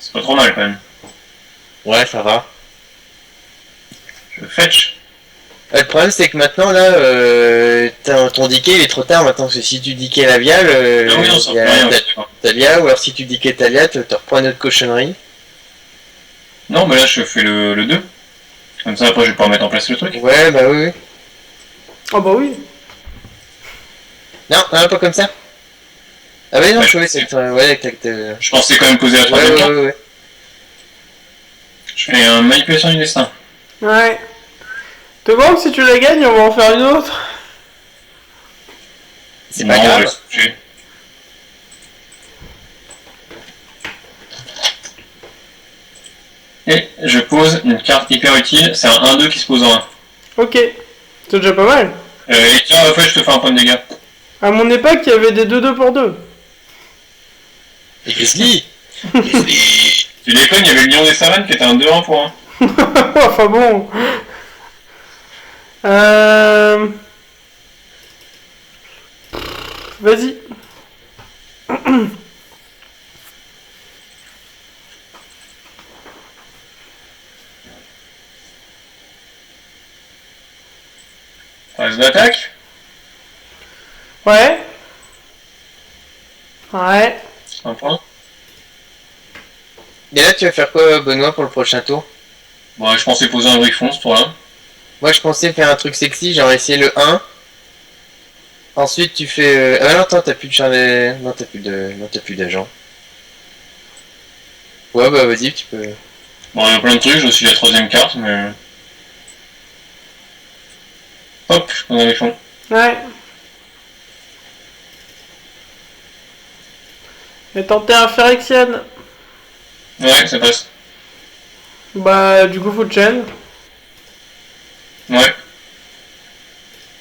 Speaker 2: C'est pas trop mal quand même.
Speaker 1: Ouais, ça va.
Speaker 2: Je fetch.
Speaker 1: Le problème, c'est que maintenant, là, ton diquet, il est trop tard maintenant, parce que si tu diquais la viale,
Speaker 2: Ah oui, on s'en fait rien.
Speaker 1: Talia, ou alors si tu diquais Talia, tu reprends une autre cochonnerie.
Speaker 2: Non, mais là, je fais le 2. Comme ça, après, je vais pouvoir mettre en place le truc.
Speaker 1: Ouais, bah oui.
Speaker 3: Oh bah oui.
Speaker 1: Non, pas comme ça. Ah bah non,
Speaker 2: Ouais,
Speaker 1: je trouvais que ouais,
Speaker 2: Je pensais quand même poser la troisième carte.
Speaker 1: ouais.
Speaker 2: Je fais un manipulation du destin.
Speaker 3: Ouais. Te vois que si tu la gagnes, on va en faire une autre.
Speaker 1: C'est pas grave.
Speaker 2: Et je pose une carte hyper utile, c'est un 1-2 qui se pose en 1.
Speaker 3: Ok. C'est déjà pas mal.
Speaker 2: Et tiens, en fait, je te fais un point de dégâts.
Speaker 3: À mon époque, il y avait des 2-2 pour 2.
Speaker 1: Et Grizzly.
Speaker 2: Tu déconnes, il y avait le lion des savanes qui était un 2-1 pour 1.
Speaker 3: Enfin bon. Vas-y.
Speaker 2: Phase d'attaque.
Speaker 3: Ouais. Ouais.
Speaker 2: Un point.
Speaker 1: Et là, tu vas faire quoi, Benoît, pour le prochain tour?
Speaker 2: Bon, je pensais poser un griffon ce tour-là.
Speaker 1: Moi, je pensais faire un truc sexy, genre essayer le 1. Ensuite, tu fais... Ah non, attends, t'as plus de charlet... Non, t'as plus d'agent. Ouais, bah vas-y, tu peux...
Speaker 2: Bon, il y a plein de trucs, je suis la troisième carte, mais... Hop, je prends un griffon.
Speaker 3: Ouais. Et tenter un Phyrexian.
Speaker 2: Ouais, ça passe.
Speaker 3: Bah, du coup, faut chain.
Speaker 2: Ouais.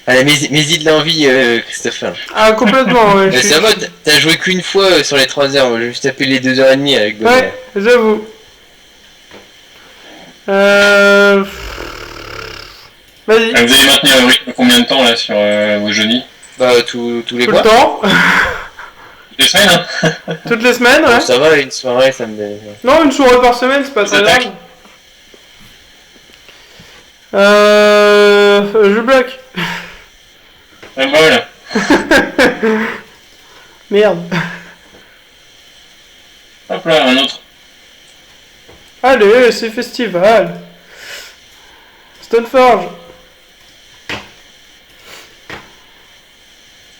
Speaker 1: Allez, mets-y de l'envie, Christopher.
Speaker 3: Ah, complètement, ouais.
Speaker 1: Ça va, t'as joué qu'une fois sur les 3 heures, moi j'ai juste tapé les 2h30 avec Benoît.
Speaker 3: Ouais, j'avoue. Vas-y.
Speaker 2: Vous allez maintenir un rythme combien de temps là sur vos jeudis?
Speaker 1: Bah, tous les
Speaker 3: Tout
Speaker 1: mois.
Speaker 3: le temps.
Speaker 2: Toutes les semaines, hein.
Speaker 3: Toutes les semaines, ouais.
Speaker 1: Bon, ça va, une soirée, ça me...
Speaker 3: Non, une soirée par semaine, c'est pas très grave. Je bloque.
Speaker 2: Ah, voilà.
Speaker 3: Merde.
Speaker 2: Hop là, un autre.
Speaker 3: Allez, c'est festival. Stoneforge.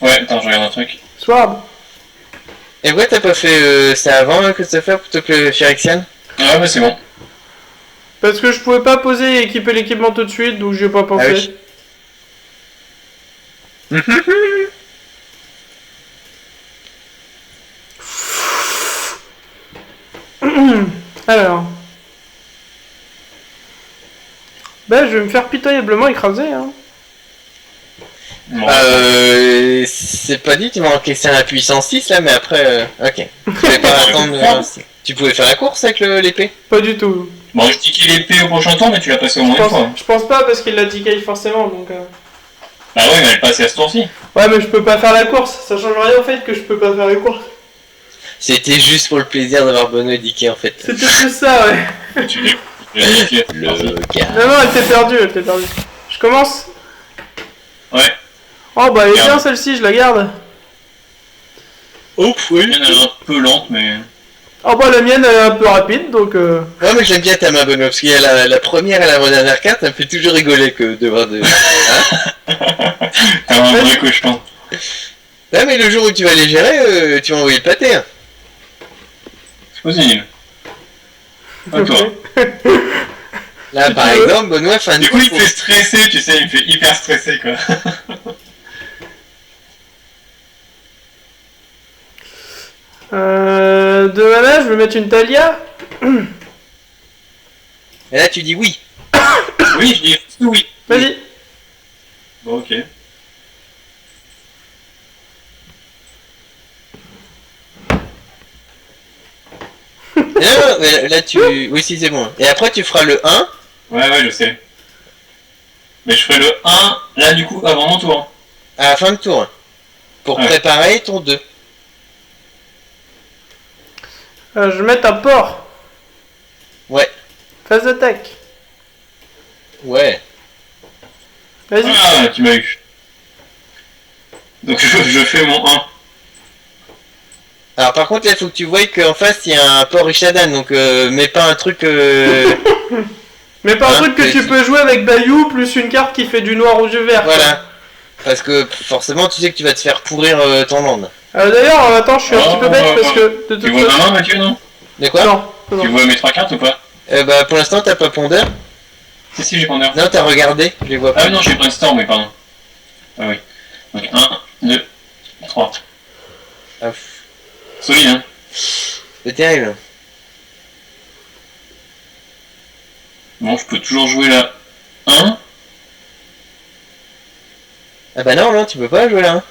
Speaker 2: Ouais, attends, je regarde un truc.
Speaker 3: Sword.
Speaker 1: Et ouais, t'as pas fait ça avant, Christopher, plutôt que le Phyrexian?
Speaker 2: Ah ouais, c'est bon.
Speaker 3: Parce que je pouvais pas poser et équiper l'équipement tout de suite, donc j'y ai pas pensé.
Speaker 1: Ah oui.
Speaker 3: Alors. Ben, je vais me faire pitoyablement écraser, hein.
Speaker 2: Bon,
Speaker 1: c'est pas dit, tu m'as encaissé un puissance 6 là, mais après, ok. Tu pouvais pas attendre. Tu pouvais faire la course avec l'épée?
Speaker 3: Pas du tout.
Speaker 2: bon, je dis qu'il est épée au prochain tour, mais tu l'as passé au moins une fois.
Speaker 3: Je pense pas parce qu'il l'a DK forcément, donc...
Speaker 2: Bah ouais, mais elle passe à ce tour-ci.
Speaker 3: Ouais, mais je peux pas faire la course. Ça change rien au fait que je peux pas faire la course.
Speaker 1: C'était juste pour le plaisir d'avoir Benoît Dicky en fait.
Speaker 3: C'était juste ça, ouais.
Speaker 2: Tu dis, le
Speaker 1: gars.
Speaker 3: Non, elle était perdue, Je commence.
Speaker 2: Ouais.
Speaker 3: Oh, bah, elle est
Speaker 2: Merde.
Speaker 3: bien celle-ci, je la garde.
Speaker 1: Ouf, oui.
Speaker 2: Elle est un peu lente, mais...
Speaker 3: Oh, bah, la mienne, elle est un peu rapide, donc...
Speaker 1: Ouais, mais j'aime bien ta main, Benoît, parce qu'il y a la première et la dernière carte, ça me fait toujours rigoler que de voir de. Hein?
Speaker 2: T'as un vrai cochon.
Speaker 1: Ouais, mais le jour où tu vas les gérer, tu vas envoyer le pâté. Hein.
Speaker 2: C'est possible. Pas toi.
Speaker 1: Là, par exemple, Benoît, fin de
Speaker 2: Du coup, il
Speaker 1: course,
Speaker 2: fait stresser, tu sais, il fait hyper stressé, quoi.
Speaker 3: De mana, je vais mettre une Talia.
Speaker 1: Et là, tu dis oui.
Speaker 2: Oui, je dis oui.
Speaker 3: Vas-y.
Speaker 2: Bon, ok.
Speaker 1: Non, mais là, tu. Oui, si, c'est bon. Et après, tu feras le 1.
Speaker 2: Ouais, je sais. Mais je ferai le 1, là, du coup, avant mon tour.
Speaker 1: À la fin de tour. Pour préparer ton 2.
Speaker 3: Je vais mettre un port.
Speaker 1: Ouais.
Speaker 3: Phase d'attaque.
Speaker 1: Ouais.
Speaker 3: Vas-y.
Speaker 2: Ah, tu m'as eu. Donc je fais mon 1.
Speaker 1: Alors par contre là il faut que tu vois qu'en face il y a un port Ishadan, donc mais pas un truc
Speaker 3: Mais pas un
Speaker 1: hein,
Speaker 3: truc que tu
Speaker 1: petit.
Speaker 3: peux jouer avec Bayou plus une carte qui fait du noir ou du vert.
Speaker 1: Voilà. Parce que forcément tu sais que tu vas te faire pourrir ton land.
Speaker 3: D'ailleurs, attends, je suis un petit peu bête parce que de
Speaker 2: Tu
Speaker 3: toute
Speaker 2: vois
Speaker 3: façon.
Speaker 2: ma main, Mathieu, non?
Speaker 1: De quoi?
Speaker 3: Non, non.
Speaker 2: Tu vois mes 3 cartes ou pas?
Speaker 1: Bah pour l'instant t'as pas pondeur.
Speaker 2: Si, j'ai pondeur.
Speaker 1: Non t'as regardé, je les vois pas.
Speaker 2: Ah oui, non, j'ai brainstorm, oui, pardon. Ah oui. Donc 1, 2, 3.
Speaker 1: Ah,
Speaker 2: Solide, hein?
Speaker 1: c'est terrible.
Speaker 2: Bon, je peux toujours jouer la 1.
Speaker 1: Ah bah non, tu peux pas jouer là. Hein.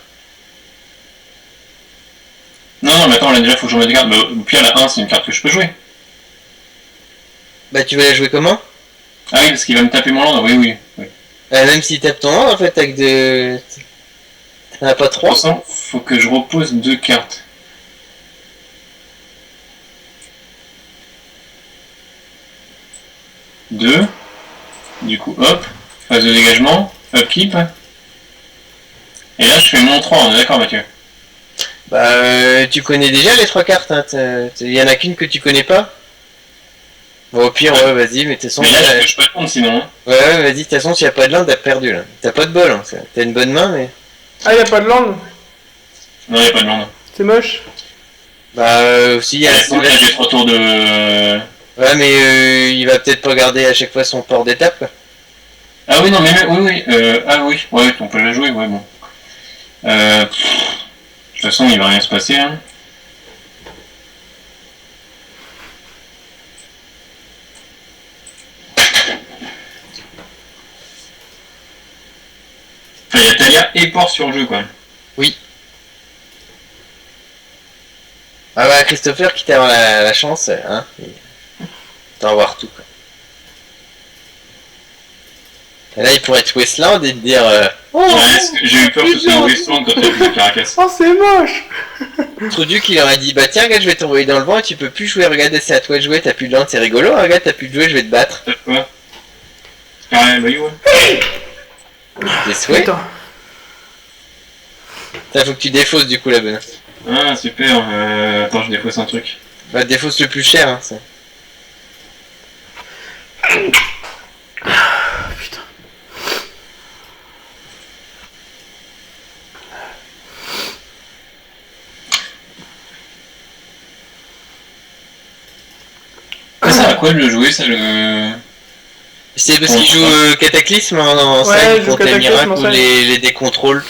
Speaker 2: Non, mais attends, là déjà faut que je remette des cartes. Bah, au pire, la 1, c'est une carte que je peux jouer.
Speaker 1: Bah tu vas la jouer comment?
Speaker 2: Ah oui, parce qu'il va me taper mon land, oui.
Speaker 1: Même s'il tape ton land en fait avec de... T'en as pas
Speaker 2: De
Speaker 1: trois.
Speaker 2: toute façon, faut que je repose 2 cartes. Deux. Du coup, hop. Phase de dégagement. Upkeep. Et là, je fais mon 3, on est d'accord, Mathieu?
Speaker 1: Bah tu connais déjà les trois cartes, hein. Il y en a qu'une que tu connais pas. Bon au pire ouais vas-y, mais de toute façon...
Speaker 2: Mais là, je peux répondre sinon. Hein.
Speaker 1: Ouais vas-y, de toute façon s'il y a pas de land t'as perdu là. T'as pas de bol, hein. T'as une bonne main mais...
Speaker 3: Ah, y'a pas de land.
Speaker 2: Non, il n'y a pas de land.
Speaker 3: C'est moche.
Speaker 1: Bah aussi il y a...
Speaker 2: Là, j'ai 3 tours de...
Speaker 1: Ouais mais il va peut-être pas garder à chaque fois son port d'étape quoi.
Speaker 2: Ah oui, non, mais oui. Ah oui, ouais, on peut la jouer, ouais, bon. De toute façon, il va rien se passer, hein. Enfin, il y a Talia et Port sur le jeu, quoi.
Speaker 1: Oui. Ah bah Christopher qui t'a la chance, hein. T'en voir tout quoi. Et là il pourrait être Westland et te dire...
Speaker 3: Oh,
Speaker 2: Ouais, j'ai eu peur que ce soit un Westland quand t'as vu le Caracas.
Speaker 3: oh c'est moche.
Speaker 1: Truduc il aurait dit bah tiens regarde je vais t'envoyer dans le vent et tu peux plus jouer, regarde c'est à toi de jouer, t'as plus de land, c'est rigolo, regarde t'as plus de jouer, je vais te battre.
Speaker 2: T'as quoi? Ouais, bah ouais.
Speaker 1: Des souhaits.
Speaker 3: Putain.
Speaker 1: Ça faut que tu défausses du coup la bonne.
Speaker 2: Ah, super. Attends, je défausse un truc.
Speaker 1: Bah défausse le plus cher hein, ça.
Speaker 3: Putain.
Speaker 2: Ça sert à quoi de le jouer, ça, le...
Speaker 1: C'est parce qu'il joue Cataclysme en
Speaker 3: Ouais,
Speaker 1: side
Speaker 3: il joue
Speaker 1: contre les
Speaker 3: Cataclysme
Speaker 1: miracles
Speaker 3: en
Speaker 1: ou
Speaker 3: side.
Speaker 1: les décontrôles.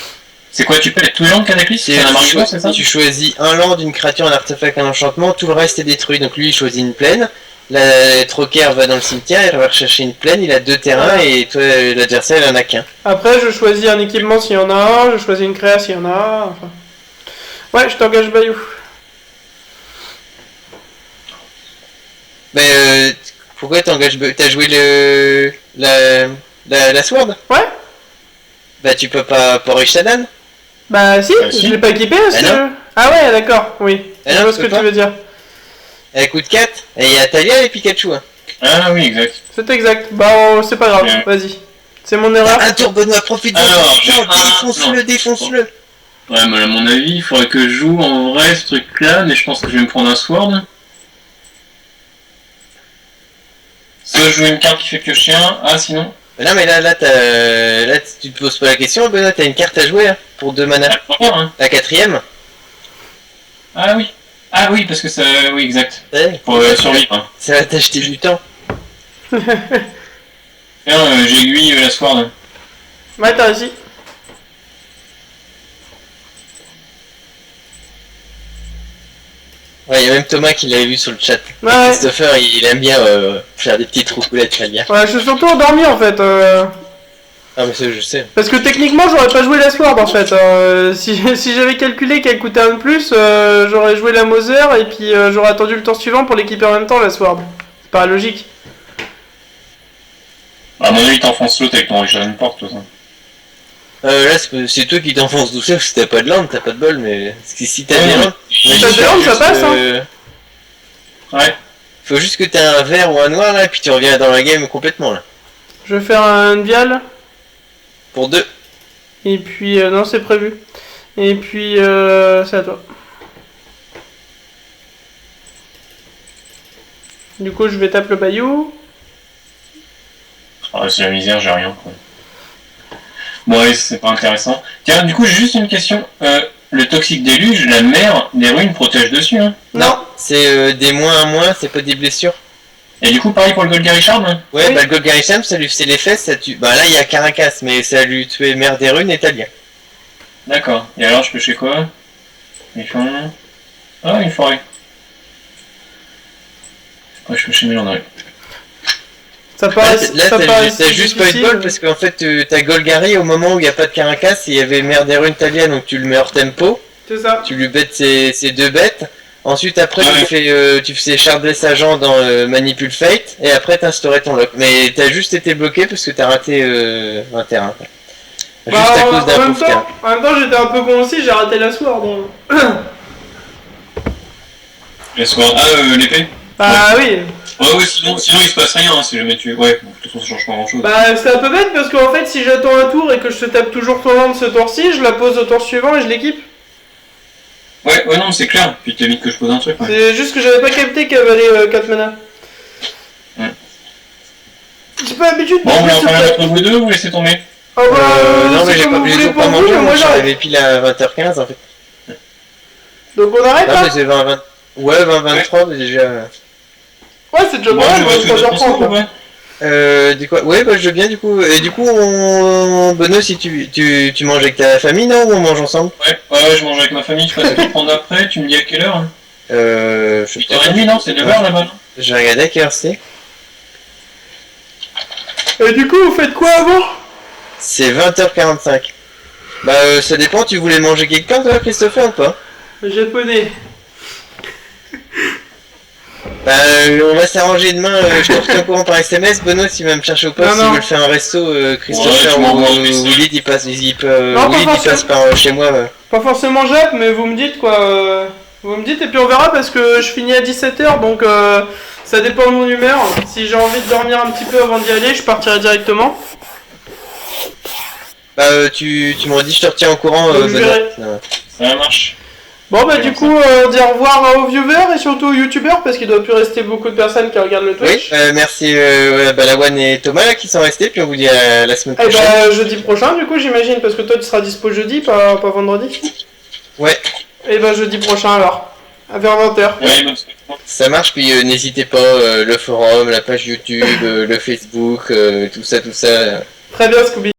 Speaker 2: C'est quoi, tu peux être tout le long de Cataclysme? C'est un argument, c'est ça?
Speaker 1: Tu choisis un land, une créature, un artefact, un enchantement, tout le reste est détruit. Donc lui il choisit une plaine, la troquer va dans le cimetière, il va rechercher une plaine, il a 2 terrains et toi l'adversaire il en a qu'un.
Speaker 3: Après, je choisis un équipement s'il y en a un, je choisis une créa s'il y en a un, enfin... Ouais, je t'engage Bayou.
Speaker 1: Mais pourquoi t'engages... T'as joué la sword?
Speaker 3: Ouais.
Speaker 1: Bah tu peux pas pour Ishadan.
Speaker 3: Bah si,
Speaker 2: si.
Speaker 3: je l'ai pas équipé aussi.
Speaker 1: non.
Speaker 3: Ah ouais, d'accord, oui.
Speaker 1: Ah
Speaker 3: Je
Speaker 1: non,
Speaker 3: vois
Speaker 1: tu
Speaker 3: ce que
Speaker 1: peux
Speaker 3: tu
Speaker 1: pas.
Speaker 3: veux dire.
Speaker 1: Elle coûte 4 et il y a Talia et Pikachu. Hein.
Speaker 2: Ah oui, exact.
Speaker 3: C'est exact. Bah c'est pas grave,
Speaker 2: Bien.
Speaker 3: vas-y. C'est mon erreur.
Speaker 1: Un tour Benoît, profite de
Speaker 2: Alors,
Speaker 1: défonce-le, défonce-le.
Speaker 2: Ouais, mais à mon avis, il faudrait que je joue en vrai ce truc-là, mais je pense que je vais me prendre un sword. Soit je joue une carte qui fait piocher un, sinon...
Speaker 1: Non mais là tu te poses pas la question Benoît, t'as une carte à jouer hein, pour 2 mana.
Speaker 2: La première, hein.
Speaker 1: La 4ème.
Speaker 2: Ah oui. Ah oui, parce que ça... Oui, exact.
Speaker 1: Ouais.
Speaker 2: Pour survivre. Hein.
Speaker 1: Ça va t'acheter du temps.
Speaker 2: Tiens, j'aiguille la sword.
Speaker 3: Ouais, t'as réussi.
Speaker 1: Ouais, il y a même Thomas qui l'avait vu sur le chat.
Speaker 3: Ouais.
Speaker 1: Christopher, il aime bien faire des petites roucoulettes, très bien.
Speaker 3: Ouais, je suis surtout endormi en fait.
Speaker 1: Ah mais ça je sais.
Speaker 3: Parce que techniquement, j'aurais pas joué la Sword en fait. Si j'avais calculé qu'elle coûtait un de plus, j'aurais joué la Moser et puis j'aurais attendu le tour suivant pour l'équiper en même temps la Sword. C'est pas logique.
Speaker 2: À mon avis, t'enfonces l'autre avec ton Richard Porte, tout ça.
Speaker 1: Là c'est toi qui t'enfonces doucement parce que t'as pas de land, t'as pas de bol, mais si t'as des landes...
Speaker 3: Si t'as des landes, ça passe, hein.
Speaker 2: Ouais.
Speaker 1: Faut juste que t'aies un vert ou un noir là, et puis tu reviens dans la game complètement là.
Speaker 3: Je vais faire un vial.
Speaker 1: Pour 2.
Speaker 3: Et puis, non, c'est prévu. Et puis, c'est à toi. Du coup, je vais taper le bayou.
Speaker 2: Ah, c'est la misère, j'ai rien, quoi. Bon, ouais, c'est pas intéressant. Tiens, du coup, j'ai juste une question. Le toxique déluge, la mer des ruines protège dessus, hein?
Speaker 1: Non, c'est des -1, c'est pas des blessures.
Speaker 2: Et du coup, pareil pour le Golgari Charm, hein?
Speaker 1: Ouais,
Speaker 3: Oui.
Speaker 1: bah le Golgari Charm, ça lui fait les fesses, ça tue. Bah là, il y a Caracas, mais ça lui tuait Mère des Runes et Talia.
Speaker 2: D'accord. Et alors, je peux chez quoi? Ils font... Ah, une forêt. Ouais, je peux chez Mélandry.
Speaker 3: Ça paraît.
Speaker 1: Là,
Speaker 3: ça paraît
Speaker 1: t'as juste pas eu de bol parce qu'en fait, t'as Golgari au moment où il n'y a pas de Caracas, et il y avait Mère des Runes Talia, donc tu le mets hors tempo.
Speaker 3: C'est ça.
Speaker 1: Tu lui bêtes ses 2 bêtes. Ensuite, après,
Speaker 2: Ouais.
Speaker 1: tu fais Shardless Agent dans Manipule Fate, et après, t'instaurais ton lock. Mais t'as juste été bloqué parce que t'as raté un terrain. Quoi. Juste
Speaker 3: Bah,
Speaker 1: à cause d'un
Speaker 3: en même
Speaker 1: pauvre terrain.
Speaker 3: temps, j'étais un peu con aussi, j'ai raté la sword. Donc...
Speaker 2: Les soirs. Ah, l'épée?
Speaker 3: Bah oui.
Speaker 2: Ouais, sinon il se passe rien, hein, si jamais tu... Ouais, de toute façon, ça change pas grand-chose.
Speaker 3: Bah, c'est un peu bête parce qu'en fait, si j'attends un tour et que je te tape toujours ton land ce tour-ci, je la pose au tour suivant et je l'équipe.
Speaker 2: Ouais, non, c'est clair. Puis t'évites que je pose un truc, ouais.
Speaker 3: C'est juste que j'avais pas capté qu'elle valait 4 mana. J'ai pas l'habitude de
Speaker 2: Bon, on va en
Speaker 3: plus
Speaker 2: faire un
Speaker 3: se
Speaker 2: entre vous deux ou laisser tomber?
Speaker 3: Ah bah,
Speaker 1: Non, mais
Speaker 3: c'est
Speaker 1: j'ai
Speaker 3: comme
Speaker 1: pas
Speaker 3: vous
Speaker 1: les
Speaker 3: voulez
Speaker 1: jours
Speaker 3: pour
Speaker 1: pas
Speaker 3: vous,
Speaker 1: mangé,
Speaker 3: mais
Speaker 1: moi
Speaker 3: moi j'arrête.
Speaker 1: j'arrivais pile à 20h15 en fait.
Speaker 3: Donc on arrête
Speaker 1: Non,
Speaker 3: là.
Speaker 1: mais c'est 20, 20... Ouais, 20-23 déjà.
Speaker 3: Ouais, c'est déjà
Speaker 2: Bon,
Speaker 3: pas mal,
Speaker 2: je vais te
Speaker 3: 3h30
Speaker 2: transport,
Speaker 3: là.
Speaker 2: ouais.
Speaker 1: Du quoi? Ouais, bah je veux bien du coup. Et du coup, Benoît, si tu manges avec ta famille, non? Ou on mange ensemble?
Speaker 2: Ouais, je mange avec ma famille, tu passes à prendre après, tu me dis à quelle heure?
Speaker 1: Je sais pas.
Speaker 2: 8h30, non? C'est 9h là-bas, non?
Speaker 1: J'ai regardé à quelle heure c'est.
Speaker 3: Et du coup, vous faites quoi avant?
Speaker 1: C'est 20h45. Bah ça dépend, tu voulais manger quelque part toi, Christopher, ou pas?
Speaker 3: Japonais.
Speaker 1: Bah on va s'arranger demain, je te retiens au courant par SMS, Benoît s'il va me chercher au poste,
Speaker 3: Non,
Speaker 1: s'il
Speaker 3: non.
Speaker 1: veut le faire un resto,
Speaker 2: Ouais,
Speaker 1: Christopher
Speaker 2: tu
Speaker 1: ou
Speaker 2: m'envoies un message.
Speaker 1: Willy il passe, Willy
Speaker 3: pas
Speaker 1: il passe
Speaker 3: forcément.
Speaker 1: par chez moi.
Speaker 3: Pas forcément Jap, mais vous me dites quoi. Vous me dites et puis on verra parce que je finis à 17h donc ça dépend de mon humeur. Si j'ai envie de dormir un petit peu avant d'y aller, je partirai directement.
Speaker 1: Bah tu m'as dit je te retiens au courant,
Speaker 3: Donc, je
Speaker 1: Benoît.
Speaker 3: verrai.
Speaker 2: Ça marche.
Speaker 3: Bon bah
Speaker 2: C'est
Speaker 3: du
Speaker 2: comme
Speaker 3: coup, on dit au revoir aux viewers et surtout aux youtubeurs parce qu'il doit plus rester beaucoup de personnes qui regardent le
Speaker 1: Oui,
Speaker 3: Twitch.
Speaker 1: merci Balawan et Thomas là, qui sont restés, puis on vous dit à la semaine
Speaker 3: Et
Speaker 1: prochaine.
Speaker 3: bah jeudi prochain du coup j'imagine parce que toi tu seras dispo jeudi, pas vendredi.
Speaker 1: Ouais,
Speaker 3: Et bah jeudi prochain alors, à vers 20h.
Speaker 2: Ouais, bonne soirée.
Speaker 1: ça marche, puis n'hésitez pas, le forum, la page YouTube, le Facebook, tout ça.
Speaker 3: Très bien Scooby.